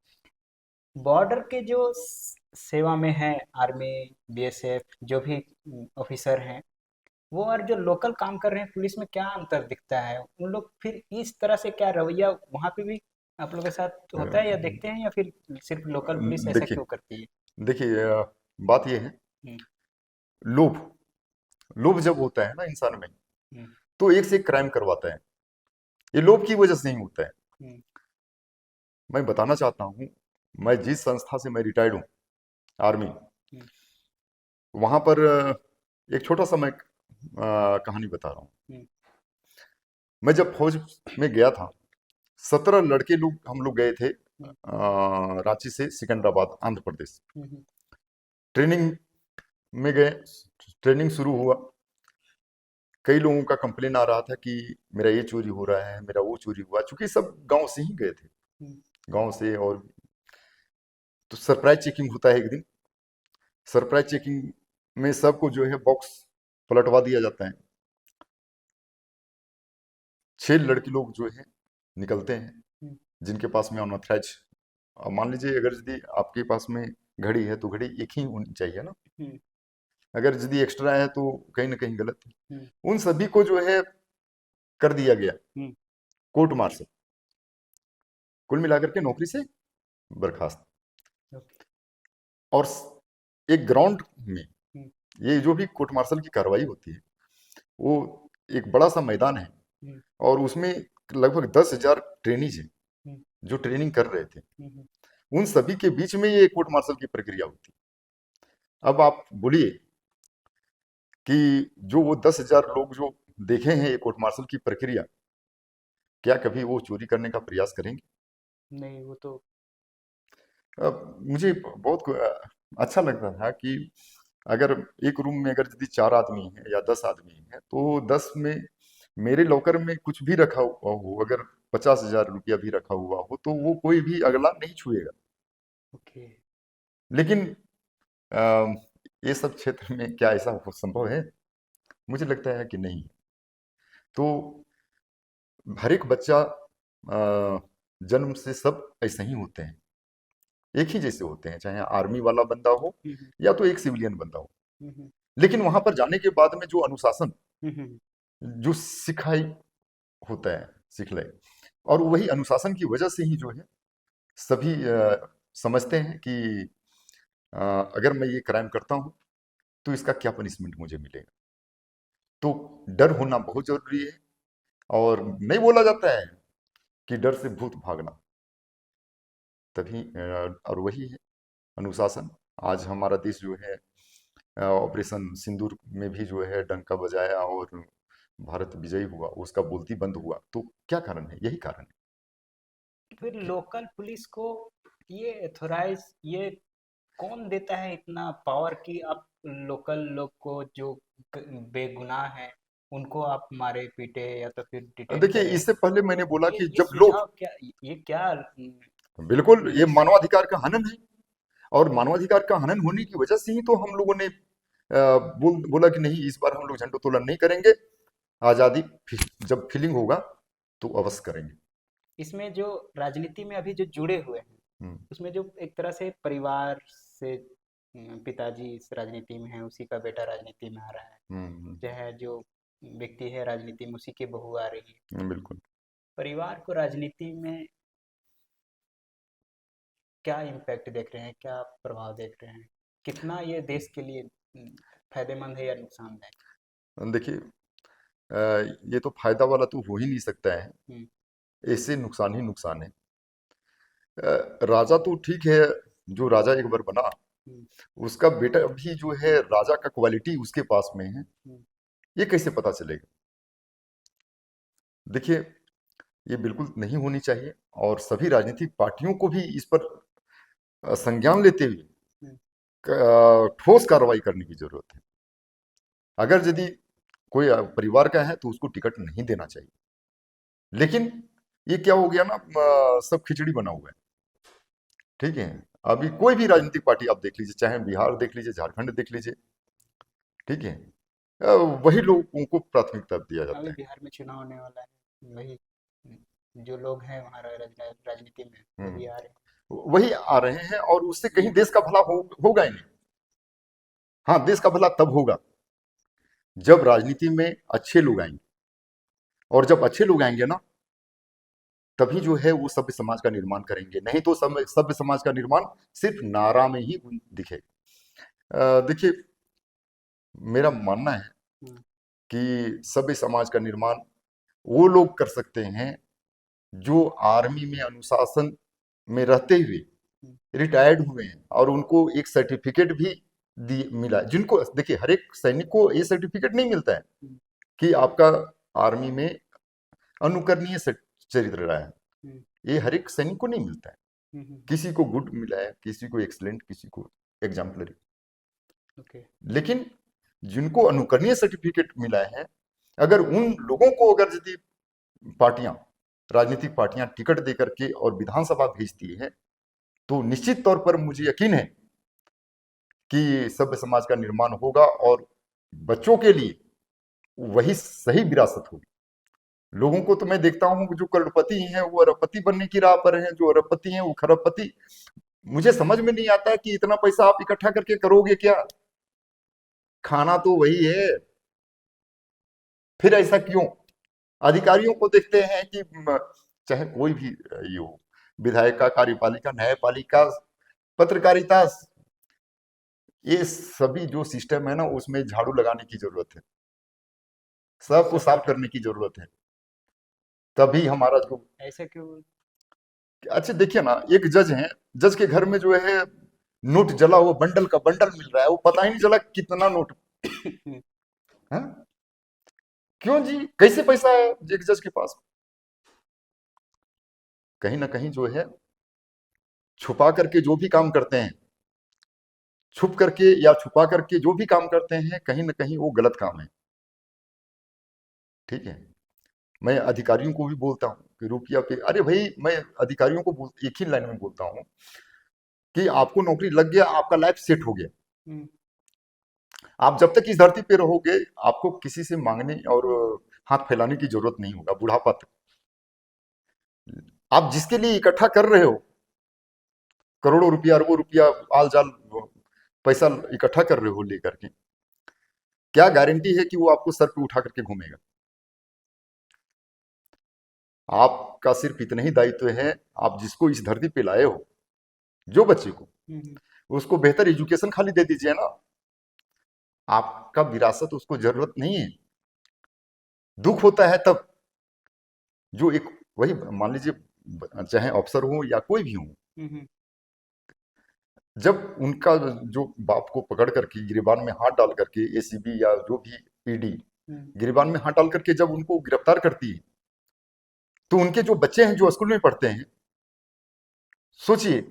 बॉर्डर के जो सेवा में है, आर्मी, बीएसएफ, जो भी ऑफिसर हैं, वो और जो लोकल काम कर रहे हैं पुलिस में क्या अंतर दिखता है? उन लोग फिर इस तरह से क्या रवैया वहां पे भी आप लोगों के साथ अ, होता है या देखते हैं, या फिर सिर्फ लोकल पुलिस ऐसा देखिए क्यों करती है? देखिए बात यह है, हम्म, लोभ लोभ जब होता है ना इंसान में, हम्म, तो एक से एक क्राइम करवाता है। ये लोभ की वजह से ही होता है। हम्म, मैं बताना चाहता हूँ, मैं जिस संस्था से मैं रिटायर्ड हूँ, आर्मी, हम्म, वहां पर एक छोटा सा मैं कहानी बता रहा हूँ। हम्म, मैं जब फौज में गया था, 17 लड़के लोग हम लोग गए थे हम्म, रांची से सिकंदराबाद, आंध्र प्रदेश। हम्म, ट्रेनिंग में गए, ट्रेनिंग शुरू हुआ। कई लोगों का कंप्लेन आ रहा था कि मेरा ये चोरी हो रहा है, मेरा वो चोरी हुआ, चूंकि सब गांव से ही गए थे, हम्म, गांव से। और तो सरप्राइज चेकिंग होता है एक दिन। सरप्राइज चेकिंग में सबको जो है बॉक्स पलटवा दिया जाता है। 6 लड़के लोग जो है निकलते हैं, हम्म, जिनके पास में अनऑथराइज, मान लीजिए अगर यदि आपके पास में घड़ी है तो घड़ी एक ही होनी चाहिए ना, हम्म, अगर यदि एक्स्ट्रा है तो कहीं ना कहीं गलत है। हम्म, उन सभी को जो है कर दिया गया हम्म, कोर्ट मार्शल, कुल मिलाकर के नौकरी से बर्खास्त। ओके, और एक ग्राउंड में हम्म, ये जो भी कोर्ट मार्शल की कार्रवाई होती है, वो एक बड़ा सा मैदान है, हम्म, और उसमें लगभग 10,000 ट्रेनीज हैं हम्म, जो ट्रेनिंग कर रहे थे। हम्म, उन सभी के बीच में ये कोर्ट मार्शल की प्रक्रिया होती है। अब आप बोलिए कि जो वो 10,000 लोग जो देखे हैं ये कोर्ट मार्शल की प्रक्रिया, क्या कभी वो चोरी करने का प्रयास करेंगे? नहीं वो तो मुझे बहुत अच्छा लगता था कि अगर एक रूम में अगर यदि 4 आदमी हैं या 10 आदमी हैं, तो 10 में मेरे लॉकर में कुछ भी रखा हुआ हो, अगर 50,000 रुपया भी रखा हुआ हो, तो वो कोई भी अगला नहीं छुएगा। ओके। लेकिन अ, ये सब क्षेत्र में क्या ऐसा संभव है? मुझे लगता है कि नहीं। तो हर एक बच्चा जन्म से सब ऐसे ही होते हैं, एक ही जैसे होते हैं, चाहे आर्मी वाला बंदा हो हम्म, या तो एक सिविलियन बंदा हो। हम्म, लेकिन वहां पर जाने के बाद में जो अनुशासन, हम्म, जो सिखाई होता है, सिखलाई, और वही अनुशासन की वजह से ही जो है सभी समझते हैं कि अ, अगर मैं ये क्राइम करता हूं तो इसका क्या पनिशमेंट मुझे मिलेगा। तो डर होना बहुत जरूरी है। और नहीं बोला जाता है कि डर से भूत भागना, तभी और वही है अनुशासन। आज हमारा देश जो है ऑपरेशन सिंदूर में भी जो है डंका बजाया और भारत विजयी हुआ, उसका बोलती बंद हुआ, तो क्या कारण है? यही कारण है फिर कि लोकल पुलिस को ये एथोराइज ये कौन देता है इतना पावर कि आप लोकल लोग को जो बेगुनाह है उनको आप मारे पीटे या तो फिर डिटेन देखिए, करें। इससे पहले मैंने बोला कि ये जब लोग, सुझाव क्या, ये क्या बिल्कुल ये मीन्स। मानवाधिकार का हनन है। और मानवाधिकार का हनन होने की वजह से ही तो हम लोगों ने बोला कि नहीं, इस बार हम लोग झंडोत्तोलन नहीं करेंगे। आजादी जब फीलिंग होगा तो अवश्य करेंगे। इसमें जो राजनीति में अभी जो जुड़े हुए हैं हम्म, उसमें जो एक तरह से परिवार से पिताजी इस राजनीति में है, उसी का बेटा राजनीति में आ रहा है, हम्म, चाहे जो व्यक्ति है राजनीति में उसी की बहू आ रही है। बिल्कुल। परिवार को राजनीति में क्या इम्पैक्ट देख रहे हैं, क्या प्रभाव देख रहे हैं, कितना ये देश के लिए फायदेमंद है या नुकसानदायक? देखिए, ये तो फायदा वाला तो हो ही नहीं सकता है, हम्म, इससे नुकसान ही नुकसान है। राजा तो ठीक है, जो राजा एक बार बना, हम्म, उसका बेटा भी जो है राजा का क्वालिटी उसके पास में है, हम्म, ये कैसे पता चलेगा? देखिए, ये बिल्कुल नहीं होनी चाहिए। और सभी राजनीतिक पार्टियों को भी इस पर संज्ञान लेते हुए हम्म, ठोस कार्रवाई करने की जरूरत है। अगर यदि कोई परिवार का है तो उसको टिकट नहीं देना चाहिए। लेकिन ये क्या हो गया ना, सब खिचड़ी बना हुआ है। ठीक है, अभी कोई भी राजनीतिक पार्टी आप देख लीजिए, चाहे बिहार देख लीजिए, झारखंड देख लीजिए, ठीक है, अ, वही लोगों को प्राथमिकता दिया अभी जाता है। बिहार में चुनाव होने वाला है, वही जो लोग हैं वहाँ राजनीति में वही आ रहे हैं। वही आ रहे हैं, और उससे कहीं देश का भला होगा ही नहीं। हाँ, देश का भला तब होगा जब राजनीति में अच्छे लोग आएंगे। और जब अच्छे लोग आएंगे ना, तभी जो है वो सभ्य समाज का निर्माण करेंगे। नहीं तो सभ्य समाज का निर्माण सिर्फ नारा में ही दिखेगा। देखिए, मेरा मानना है हम्म, कि सभ्य समाज का निर्माण वो लोग कर सकते हैं जो आर्मी में अनुशासन में रहते हुए हम्म, रिटायर्ड हुए हैं और उनको एक सर्टिफिकेट भी दी मिला है। जिनको देखिए, हर एक सैनिक को ये सर्टिफिकेट नहीं मिलता है हम्म, कि आपका आर्मी में अनुकरणीय चरित्र रहा है। हम्म, ये हर एक सैनिक को नहीं मिलता है। हम्म, किसी को गुड मिला है, किसी को एक्सलेंट, किसी को एग्जाम्पलरी। ओके। लेकिन जिनको अनुकरणीय सर्टिफिकेट मिला है, अगर उन लोगों को अगर यदि पार्टियां, राजनीतिक पार्टियां टिकट दे करके और विधानसभा भेजती है, तो निश्चित तौर पर मुझे यकीन है कि सभ्य समाज का निर्माण होगा और बच्चों के लिए वही सही विरासत होगी। लोगों को तो मैं देखता हूं जो करोड़पति हैं वो अरबपति बनने की राह पर हैं, जो अरबपति हैं वो खरबपति। मुझे समझ में नहीं आता है कि इतना पैसा आप इकट्ठा करके करोगे क्या? खाना तो वही है। फिर ऐसा क्यों? अधिकारियों को देखते हैं कि चाहे कोई भी ये हो, विधायिका, कार्यपालिका, न्यायपालिका, पत्रकारिता, ये सभी जो सिस्टम है ना, उसमें झाड़ू लगाने की जरूरत है, सबको साफ सपोर्ट है। करने की जरूरत है। तभी हमारा जो, ऐसा क्यों? अच्छा देखिए ना, एक जज है, जज के घर में जो है नोट जला हुआ बंडल का बंडल मिल रहा है, वो पता ही नहीं चला कितना नोट है। क्यों जी? कैसे पैसा है एक जज के पास? कहीं ना कहीं जो है छुपा करके जो भी काम करते हैं, छुप करके या छुपा करके जो भी काम करते हैं, कहीं ना कहीं वो गलत काम है। ठीक है। मैं अधिकारियों को भी बोलता हूँ कि रुपया पे, अरे भाई, मैं अधिकारियों को एक ही लाइन में बोलता हूँ कि आपको नौकरी लग गया, आपका लाइफ सेट हो गया। हम्म, आप जब तक इस धरती पे रहोगे, आपको किसी से मांगने और हाथ फैलाने की जरूरत नहीं होगा बुढ़ापा तक। आप जिसके लिए इकट्ठा कर रहे हो, करोड़ों रुपया, अरबों रुपया, आल जाल पैसा इकट्ठा कर रहे हो लेकर के, क्या गारंटी है कि वो आपको सर पे उठा करके घूमेगा? आपका सिर्फ इतना ही दायित्व है, आप जिसको इस धरती पे लाए हो, जो बच्चे को, हम्म, उसको बेहतर एजुकेशन खाली दे दीजिए ना। आपका विरासत उसको जरूरत नहीं है। दुख होता है तब, जो एक, वही मान लीजिए, चाहे अफसर हो या कोई भी हो, हम्म, जब उनका जो बाप को पकड़ करके गिरबान में हाथ डाल करके एसीबी या जो भी ईडी हम्म, गिरबान में हाथ डाल करके जब उनको गिरफ्तार करती है, तो उनके जो बच्चे हैं जो स्कूल में पढ़ते हैं, सोचिए,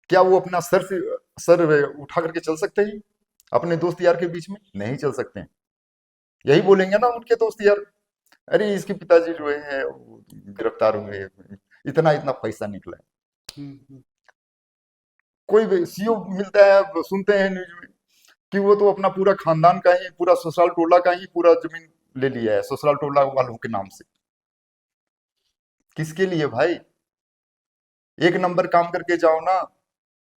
क्या वो अपना सर उठा करके चल सकते हैं अपने दोस्त यार के बीच में? नहीं चल सकते हैं। यही बोलेंगे ना उनके दोस्त यार, अरे इसके पिताजी जो है वो गिरफ्तार हुए हैं, इतना इतना पैसा निकला है। हम्म, कोई भी सीओ मिलता है, सुनते हैं न्यूज में कि वो तो अपना पूरा खानदान का ही, पूरा ससुराल टोला का ही पूरा जमीन ले लिया है, ससुराल टोला वालों के नाम से। किसके लिए भाई? एक नंबर काम करके जाओ ना,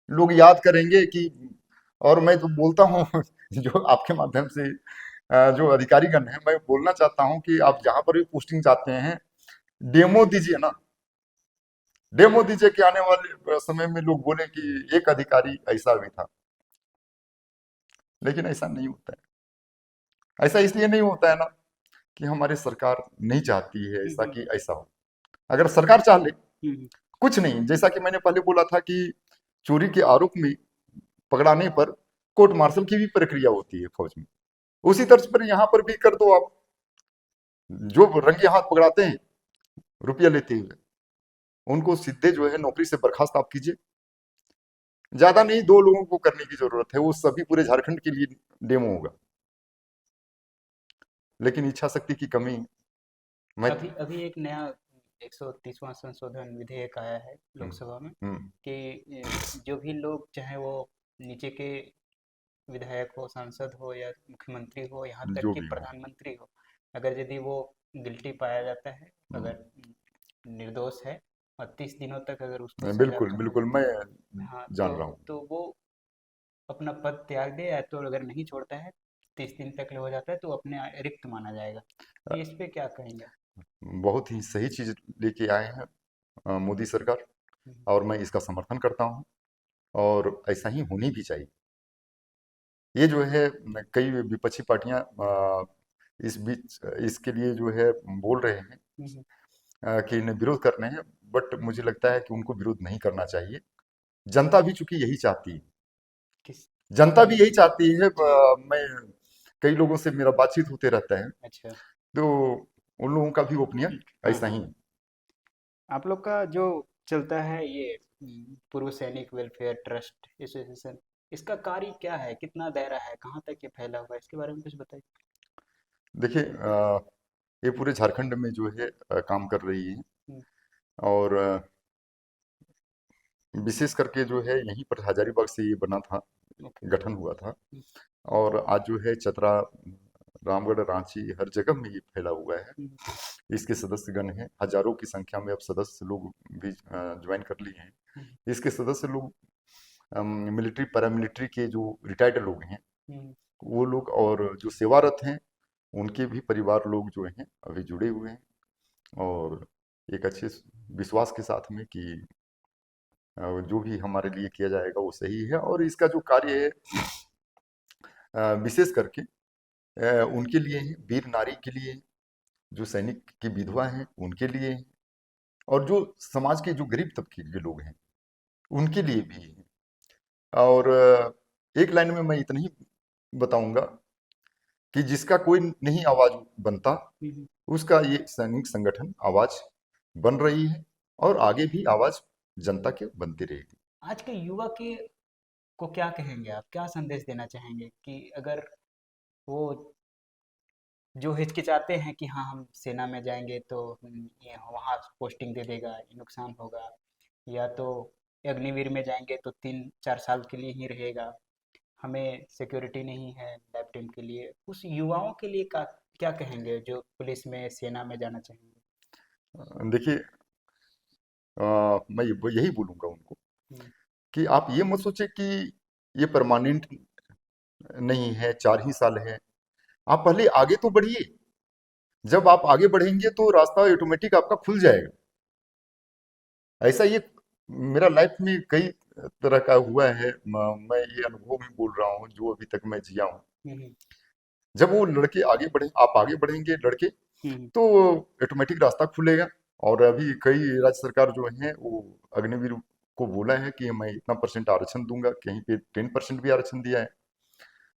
लोग याद करेंगे कि। और मैं तो बोलता हूँ जो आपके माध्यम से जो अधिकारीगण है, मैं बोलना चाहता हूँ कि आप जहां पर भी पोस्टिंग जाते हैं, डेमो दीजिए ना। डेमो दीजिए कि आने वाले समय में लोग बोले कि एक अधिकारी ऐसा भी था। लेकिन ऐसा नहीं होता है। ऐसा इसलिए नहीं होता है ना कि हमारी सरकार नहीं चाहती है ऐसा हम्म, कि ऐसा हो। अगर सरकार चाह ले, हम्म, कुछ नहीं, जैसा कि मैंने पहले बोला था कि चोरी के आरोप में पकड़ाने पर कोर्ट मार्शल की भी प्रक्रिया होती है फौज में। उसी तर्ज पर यहाँ पर भी कर दो आप। जो रंगे हाथ पकड़ाते हैं रुपया लेते हुए, उनको सीधे जो है नौकरी से बर्खास्त आप कीजिए। ज्यादा नहीं, 2 लोगों को करने की जरूरत है, वो सभी पूरे झारखंड के लिए डेमो होगा। लेकिन इच्छा शक्ति की कमी। मैं। अभी अभी एक नया 130वां संशोधन विधेयक आया है हम्म। लोकसभा में हम्म। कि जो भी लोग चाहे वो नीचे के विधायक हो, सांसद हो या मुख्यमंत्री हो, यहाँ तक जो कि भी हो। प्रधानमंत्री हो, अगर यदि वो गिल्टी पाया जाता है, हम्म। अगर निर्दोष है और 30 दिनों तक अगर उसको सजा बिल्कुल कम, बिल्कुल, मैं हाँ, जान रहा हूँ। तो वो अपना पद त्याग दे, या तो अगर नहीं छोड़ता है, 30 दिन तक हो जाता है, तो अपने रिक्त माना जाएगा। अ, ये इस पे क्या कहेंगे? बहुत ही सही चीज लेके आए हैं मोदी सरकार, हम्म, और मैं इसका समर्थन करता हूँ, और ऐसा ही होनी भी चाहिए। ये जो है कई विपक्षी पार्टियां इस बीच इसके लिए जो है बोल रहे हैं हम्म, कि इन्हें विरोध कर रहे हैं, बट मुझे लगता है कि उनको विरोध नहीं करना चाहिए। जनता भी चूंकि यही चाहती है, किस जनता भी यही चाहती है। मैं कई लोगों से मेरा बातचीत होते रहता है, अच्छा। तो उन लोगों का भी ओपिनियन हाँ ऐसा हाँ। ही है। आप लोग का जो चलता है ये पूर्व सैनिक वेलफेयर ट्रस्ट एसोसिएशन, इसका कार्य क्या है, कितना दायरा है, कहाँ तक ये फैला हुआ है, इसके बारे में कुछ बताइए। देखिए ये पूरे झारखंड में जो है काम कर रही है, हम्म, और विशेष करके जो है यहीं पर हजारीबाग से ये बना था, ओके। गठन हुआ था। और आज जो है चतरा, रामगढ़, रांची, हर जगह में ये फैला हुआ है। हम्म, इसके सदस्यगण हैं, हजारों की संख्या में अब सदस्य लोग भी ज्वाइन कर लिए हैं। हम्म, इसके सदस्य लोग मिलिट्री, पैरामिलिट्री के जो रिटायर्ड लोग हैं हम्म, वो लोग, और जो सेवारत हैं उनके भी परिवार लोग जो हैं अभी जुड़े हुए हैं। और एक अच्छे विश्वास के साथ में कि जो भी हमारे लिए किया जाएगा वो सही है। और इसका जो कार्य है विशेष करके उनके लिए है, वीर नारी के लिए, जो सैनिक की विधवा हैं उनके लिए है, और जो समाज के जो गरीब तबके के लोग हैं उनके लिए भी है। और एक लाइन में मैं इतना ही बताऊंगा कि जिसका कोई नहीं आवाज बनता, हम्म। उसका ये सैनिक संगठन आवाज बन रही है, और आगे भी आवाज जनता के बनती रहेगी। आज के युवा के को क्या कहेंगे आप, क्या संदेश देना चाहेंगे कि अगर वो जो हिचकिचाते हैं कि हाँ हम सेना में जाएंगे तो ये वहाँ पोस्टिंग दे देगा, ये नुकसान होगा, या तो अग्निवीर में जाएंगे तो 3-4 साल के लिए ही रहेगा, हमें सिक्योरिटी नहीं है लाइफ टाइम के लिए, उस युवाओं के लिए का क्या कहेंगे जो पुलिस में सेना में जाना चाहेंगे। देखिए मैं यही बोलूंगा उनको हम्म, कि आप ये मत सोचे कि ये परमानेंट नहीं है, 4 ही साल है। आप पहले आगे तो बढ़िए, जब आप आगे बढ़ेंगे तो रास्ता ऑटोमेटिक आपका खुल जाएगा। ऐसा ये मेरा लाइफ में कई तरह का हुआ है। मैं ये अनुभव में बोल रहा हूँ जो अभी तक मैं जिया हूँ। हम्म, जब वो लड़के आगे बढ़े, आप आगे बढ़ेंगे लड़के, हम्म, तो ऑटोमेटिक रास्ता खुलेगा। और अभी कई राज्य सरकार जो है वो अग्निवीर को बोला है कि मैं इतना परसेंट आरक्षण दूंगा, कहीं पे 10% भी आरक्षण दिया है,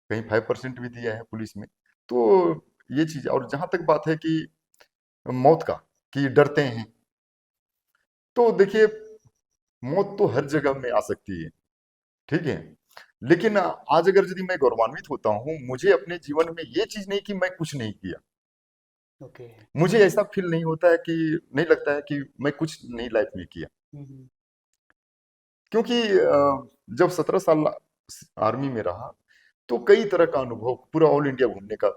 कहीं 5% भी दिया है पुलिस में। तो ये चीज, और जहां तक बात है कि मौत का, कि डरते हैं, तो देखिए मौत तो हर जगह में आ सकती है, ठीक है। लेकिन आज अगर यदि मैं गौरवान्वित होता हूँ, मुझे अपने जीवन में ये चीज नहीं कि मैं कुछ नहीं किया, ओके। मुझे ऐसा फील नहीं होता है कि, नहीं लगता है कि मैं कुछ नहीं लाइफ में किया। हम्म, क्योंकि जब 17 साल आर्मी में रहा तो कई तरह का अनुभव, पूरा ऑल इंडिया घूमने का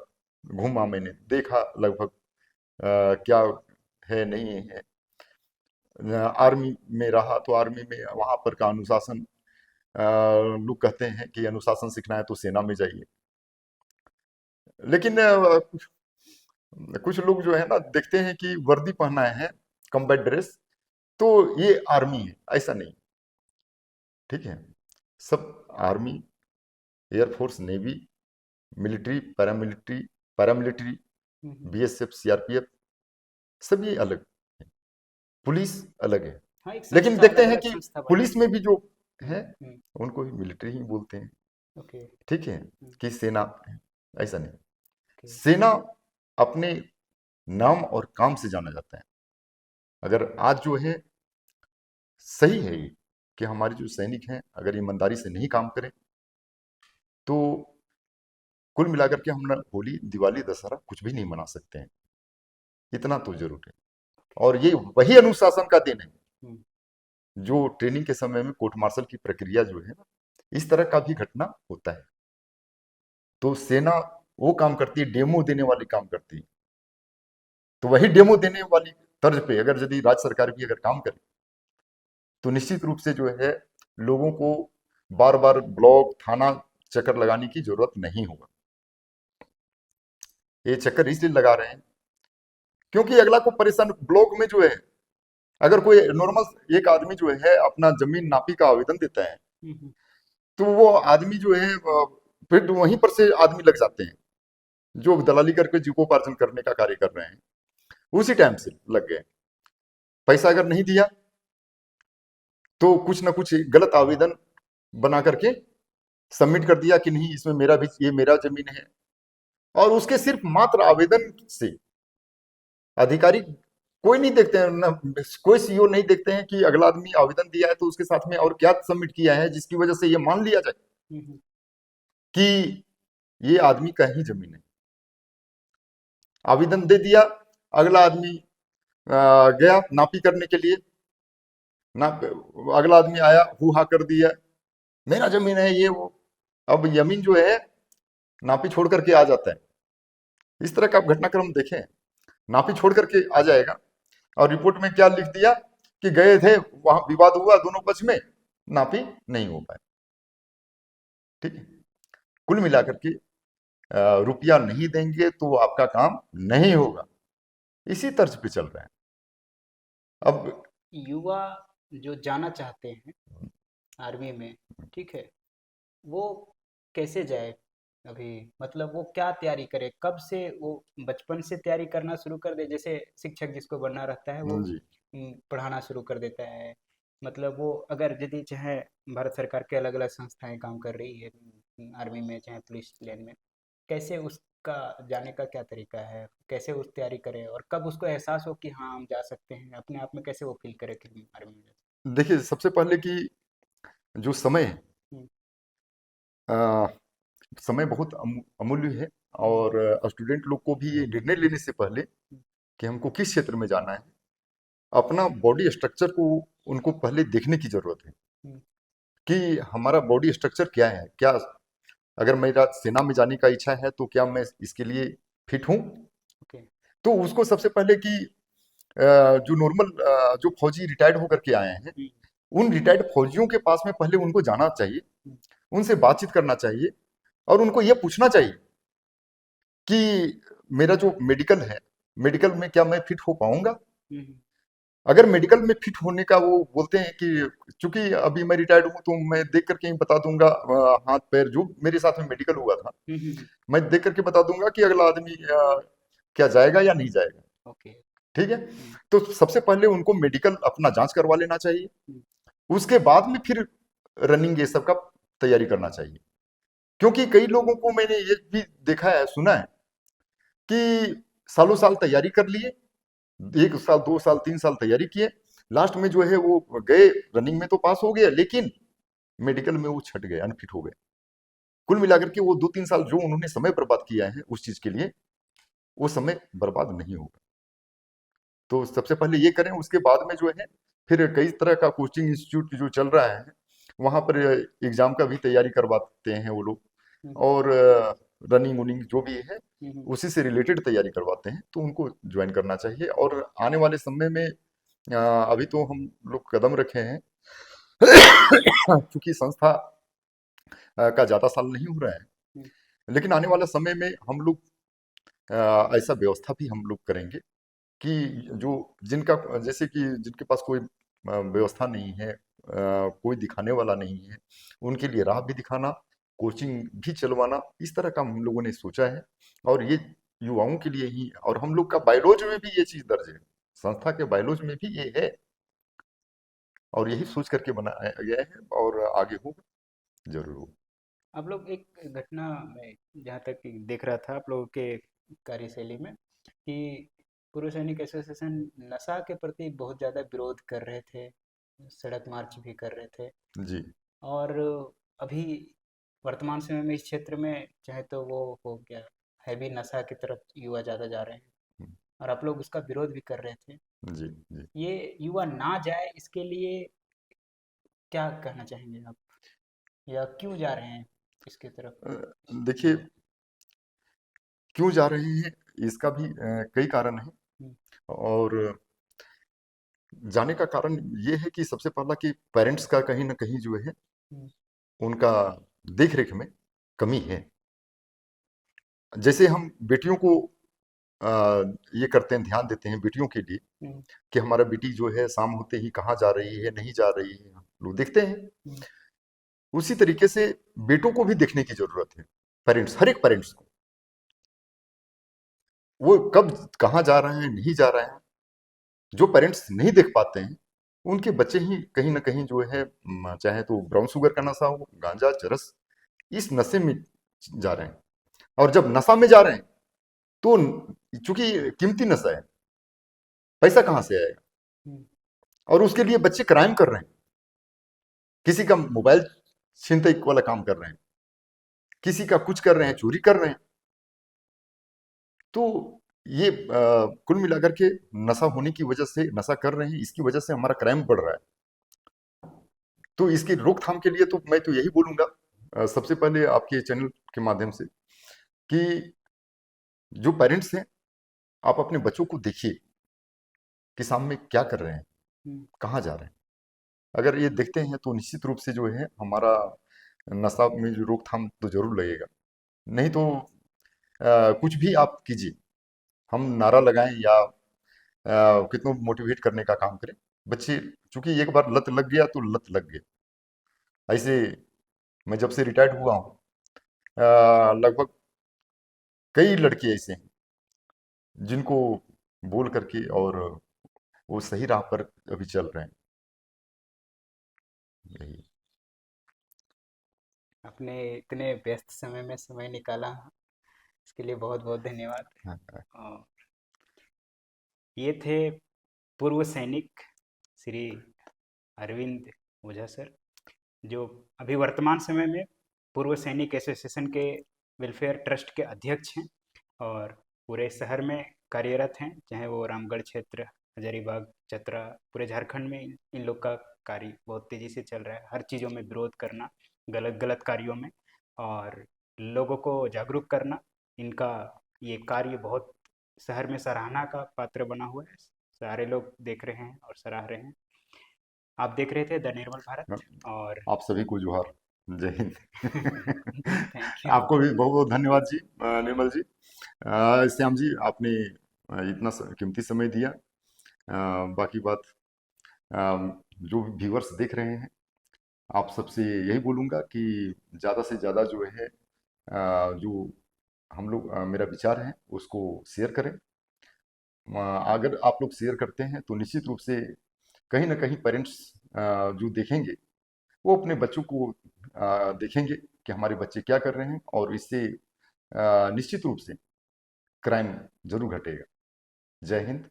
घूमा, मैंने देखा लगभग क्या है नहीं है। आर्मी में रहा तो आर्मी में वहां पर का अनुशासन, लोग कहते हैं कि अनुशासन सीखना है तो सेना में जाइए। लेकिन कुछ लोग जो है ना देखते हैं कि वर्दी पहना है, कम्बैट ड्रेस, तो ये आर्मी है। ऐसा नहीं, ठीक है। सब army, air force, navy, military, paramilitary, paramilitary, हम्म। बीएसएफ, सीआरपीएफ, सभी अलग है, पुलिस अलग है। हाँ, एक लेकिन संस्था, देखते अलग हैं अलग कि संस्था बनी पुलिस हुई में भी जो है है। उनको भी मिलिट्री ही बोलते हैं, ओके। ठीक है, कि सेना है। ऐसा नहीं, ओके। सेना अपने नाम और काम से जाना जाता है। अगर आज जो है सही है ये कि हमारे जो सैनिक हैं अगर ईमानदारी से नहीं काम करें, तो कुल मिलाकर के हम ना होली, दिवाली, दशहरा कुछ भी नहीं मना सकते हैं। इतना तो जरूर है। और ये वही अनुशासन का दिन है हम्म, जो ट्रेनिंग के समय में कोर्ट मार्शल की प्रक्रिया जो है ना, इस तरह का भी घटना होता है। तो सेना वो काम करती है, डेमो देने वाली काम करती है। तो वही डेमो देने वाली तर्ज पे अगर यदि राज्य सरकार भी अगर काम करे, तो निश्चित रूप से जो है लोगों को बार बार ब्लॉक, थाना चक्कर लगाने की जरूरत नहीं होगा। ये चक्कर इसलिए लगा रहे हैं क्योंकि अगला को परेशान, ब्लॉक में जो है अगर कोई नॉर्मल एक आदमी जो है अपना जमीन नापी का आवेदन देता है, हम्म, तो वो आदमी जो है फिर वहीं पर से आदमी लग जाते हैं जो दलाली करके जीविकोपार्जन करने का कार्य कर रहे हैं, उसी टाइम से लग गए। पैसा अगर नहीं दिया तो कुछ ना कुछ गलत आवेदन बना करके सबमिट कर दिया कि नहीं इसमें मेरा भी, ये मेरा जमीन है। और उसके सिर्फ मात्र आवेदन से अधिकारी कोई नहीं देखते हैं ना, कोई सीईओ नहीं देखते हैं कि अगला आदमी आवेदन दिया है तो उसके साथ में और क्या सबमिट किया है जिसकी वजह से ये मान लिया जाए हम्म, कि ये आदमी का ही जमीन है। आवेदन दे दिया, अगला आदमी गया नापी करने के लिए, ना अगला आदमी आया हु हा कर दिया मेरा जमीन है ये वो। अब जमीन जो है नापी छोड़ करके आ जाता है। इस तरह का आप घटनाक्रम देखें, नापी छोड़ करके आ जाएगा और रिपोर्ट में क्या लिख दिया कि गए थे वहां विवाद हुआ दोनों पक्ष में, नापी नहीं हो पाए। ठीक है, कुल मिलाकर के रुपया नहीं देंगे तो आपका काम नहीं होगा, इसी तर्ज पे चल रहे हैं। अब युवा जो जाना चाहते हैं आर्मी में, ठीक है, वो कैसे जाए अभी? मतलब वो क्या तैयारी करे, कब से वो बचपन से तैयारी करना शुरू कर दे? जैसे शिक्षक जिसको बनना रहता है वो जी पढ़ाना शुरू कर देता है। मतलब वो अगर यदि चाहे भारत सरकार के अलग अलग संस्थाएं काम कर रही है आर्मी में चाहे पुलिस लाइन में, कैसे उसका जाने का क्या तरीका है, कैसे उस तैयारी करे और कब उसको एहसास हो कि हाँ हम जा सकते हैं, अपने आप में कैसे वो फील करे कि हम आर्मी में जा देखिए, सबसे पहले कि जो समय है, सकते हैं। अ, समय बहुत अमूल्य है। हम्म, और स्टूडेंट लोग को भी ये निर्णय लेने से पहले हम्म, कि हमको किस क्षेत्र में जाना है, अपना बॉडी स्ट्रक्चर को उनको पहले देखने की जरूरत है हम्म, कि हमारा बॉडी स्ट्रक्चर क्या है। क्या अगर मेरा सेना में जाने का इच्छा है तो क्या मैं इसके लिए फिट हूँ? ओके। तो उसको सबसे पहले कि जो नॉर्मल जो फौजी रिटायर्ड होकर के आए हैं, हम्म, उन रिटायर्ड फौजियों के पास में पहले उनको जाना चाहिए, हम्म, उनसे बातचीत करना चाहिए और उनको ये पूछना चाहिए कि मेरा जो मेडिकल है, मेडिकल में क्या मैं फिट हो पाऊंगा? हम्म, अगर मेडिकल में फिट होने का वो बोलते हैं कि चूंकि अभी मैं रिटायर्ड हूं तो मैं देख करके ही बता दूंगा, हाथ पैर जो मेरे साथ में मेडिकल हुआ था हम्म, मैं देख करके बता दूंगा कि अगला आदमी क्या जाएगा या नहीं जाएगा। ओके। ठीक है, हम्म, तो सबसे पहले उनको मेडिकल अपना जांच करवा लेना चाहिए, हम्म, उसके बाद में फिर रनिंग ये सब का तैयारी करना चाहिए। क्योंकि कई लोगों को मैंने ये भी देखा है, सुना है कि सालों साल तैयारी कर लिए, 1 साल 2 साल 3 साल तैयारी किए, लास्ट में जो है वो गए, रनिंग में तो पास हो गया लेकिन मेडिकल में वो छट गए, अनफिट हो गए। कुल मिलाकर के वो 2 3 साल जो उन्होंने समय बर्बाद किया है उस चीज के लिए, वो समय बर्बाद नहीं होगा। तो सबसे पहले ये करें, उसके बाद में जो है फिर कई तरह का कोचिंग इंस्टीट्यूट जो चल रहा है वहां पर एग्जाम का भी तैयारी करवाते हैं वो लोग। हम्म, और रनिंग वनिंग जो भी है हम्म, उसी से रिलेटेड तैयारी करवाते हैं, तो उनको ज्वाइन करना चाहिए। और आने वाले समय में अभी तो हम लोग कदम रखे हैं क्योंकि संस्था का ज्यादा साल नहीं हो रहा है, हम्म, लेकिन आने वाला समय में हम लोग ऐसा व्यवस्था भी हम लोग करेंगे कि जो जिनका जैसे कि जिनके पास कोई व्यवस्था नहीं है, कोई दिखाने वाला नहीं है, उनके लिए राह भी दिखाना, कोचिंग भी चलवाना, इस तरह का हम लोगों ने सोचा है। और ये युवाओं के लिए ही, और हम लोग का बायोलॉज में भी ये चीज दर्ज है, संस्था के बायोलॉज में भी ये है और यही सोच करके बनाया गया है और आगे होगा, जरूर होगा। आप लोग एक घटना में जहाँ तक कि देख रहा था आप लोगों के कार्यशैली में कि पूर्व सैनिक एसोसिएशन नशा के प्रति बहुत ज़्यादा विरोध कर रहे थे, सड़क मार्च भी कर रहे थे। जी और अभी वर्तमान समय में इस क्षेत्र में चाहे तो वो हो गया हैवी नशा की तरफ युवा ज़्यादा जा रहे हैं और आप लोग उसका विरोध भी कर रहे थे। जी जी। ये युवा ना जाए इसके लिए क्या कहना चाहेंगे आप, या क्यों जा रहे हैं इसकी तरफ देखिए, युवा? क्यों जा रहे हैं इसका भी कई कारण है। हम्म, और जाने का कारण ये है कि सबसे पहला कि पेरेंट्स का कहीं ना कहीं जो है हम्म, उनका देख रेख में कमी है। जैसे हम बेटियों को आ, ये करते हैं, ध्यान देते हैं बेटियों के लिए हम्म, कि हमारा बेटी जो है शाम होते ही कहाँ जा रही है नहीं जा रही है, हम लोग देखते हैं। हम्म, उसी तरीके से बेटों को भी देखने की जरूरत है पेरेंट्स, हर एक पेरेंट्स को, वो कब कहाँ जा रहे हैं, नहीं जा रहे हैं, जो पेरेंट्स नहीं देख पाते हैं, उनके बच्चे ही कहीं ना कहीं जो है चाहे तो ब्राउन शुगर का नशा हो, गांजा, चरस, इस नशे में जा रहे हैं। और जब नशा में जा रहे हैं तो चूंकि कीमती नशा है, पैसा कहाँ से आएगा, हम्म, और उसके लिए बच्चे क्राइम कर रहे हैं, किसी का मोबाइल छीनते वाला काम कर रहे हैं, किसी का कुछ कर रहे हैं, चोरी कर रहे हैं। तो ये कुल मिलाकर के नशा होने की वजह से, नशा कर रहे हैं, इसकी वजह से हमारा क्राइम बढ़ रहा है। तो इसकी रोकथाम के लिए तो मैं तो यही बोलूंगा, सबसे पहले आपके चैनल के माध्यम से, कि जो पेरेंट्स हैं, आप अपने बच्चों को देखिए कि सामने क्या कर रहे हैं, हम्म, कहाँ जा रहे हैं। अगर ये देखते हैं तो निश्चित रूप से जो है हमारा नशा में जो रोकथाम तो जरूर लगेगा। नहीं तो कुछ भी आप कीजिए, हम नारा लगाएं या कितनों मोटिवेट करने का काम करें, बच्चे, चूंकि एक बार लत लग गया तो लत लग गया। ऐसे मैं जब से रिटायर्ड हुआ हूँ, लगभग कई लड़के ऐसे हैं जिनको बोल करके और वो सही राह पर अभी चल रहे हैं। यही। आपने इतने व्यस्त समय में समय निकाला, इसके लिए बहुत बहुत धन्यवाद। हाँ, और ये थे पूर्व सैनिक श्री अरविंद ओझा सर, जो अभी वर्तमान समय में पूर्व सैनिक एसोसिएशन के वेलफेयर ट्रस्ट के अध्यक्ष हैं और पूरे शहर में कार्यरत हैं, चाहे वो रामगढ़ क्षेत्र, हजारीबाग, चतरा, पूरे झारखंड में इन लोग का कार्य बहुत तेज़ी से चल रहा है। हर चीज़ों में विरोध करना, गलत गलत कार्यों में, और लोगों को जागरूक करना, इनका ये कार्य बहुत शहर में सराहना का पात्र बना हुआ है। सारे लोग देख रहे हैं और सराह रहे हैं। आप देख रहे थे द निर्मल हाँ। भारत, और आप सभी को जोहार, जय हिंद। Thank you. आपको भी बहुत बहुत धन्यवाद जी, निर्मल जी, श्याम जी, आपने इतना कीमती समय दिया। बाकी बात, जो व्यूअर्स देख रहे हैं, आप सबसे यही बोलूँगा कि ज़्यादा से ज़्यादा जो है जो हम लोग मेरा विचार है उसको शेयर करें। अगर आप लोग शेयर करते हैं तो निश्चित रूप से कहीं ना कहीं पेरेंट्स जो देखेंगे, वो अपने बच्चों को देखेंगे कि हमारे बच्चे क्या कर रहे हैं, और इससे निश्चित रूप से क्राइम जरूर घटेगा। जय हिंद।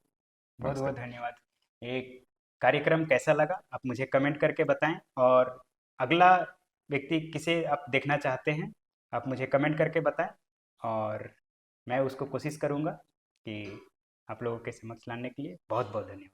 बहुत बहुत नमस्कार। धन्यवाद। ये कार्यक्रम कैसा लगा आप मुझे कमेंट करके बताएं, और अगला व्यक्ति किसे आप देखना चाहते हैं आप मुझे कमेंट करके बताएं, और मैं उसको कोशिश करूंगा कि आप लोगों के समक्ष लाने के लिए। बहुत बहुत धन्यवाद।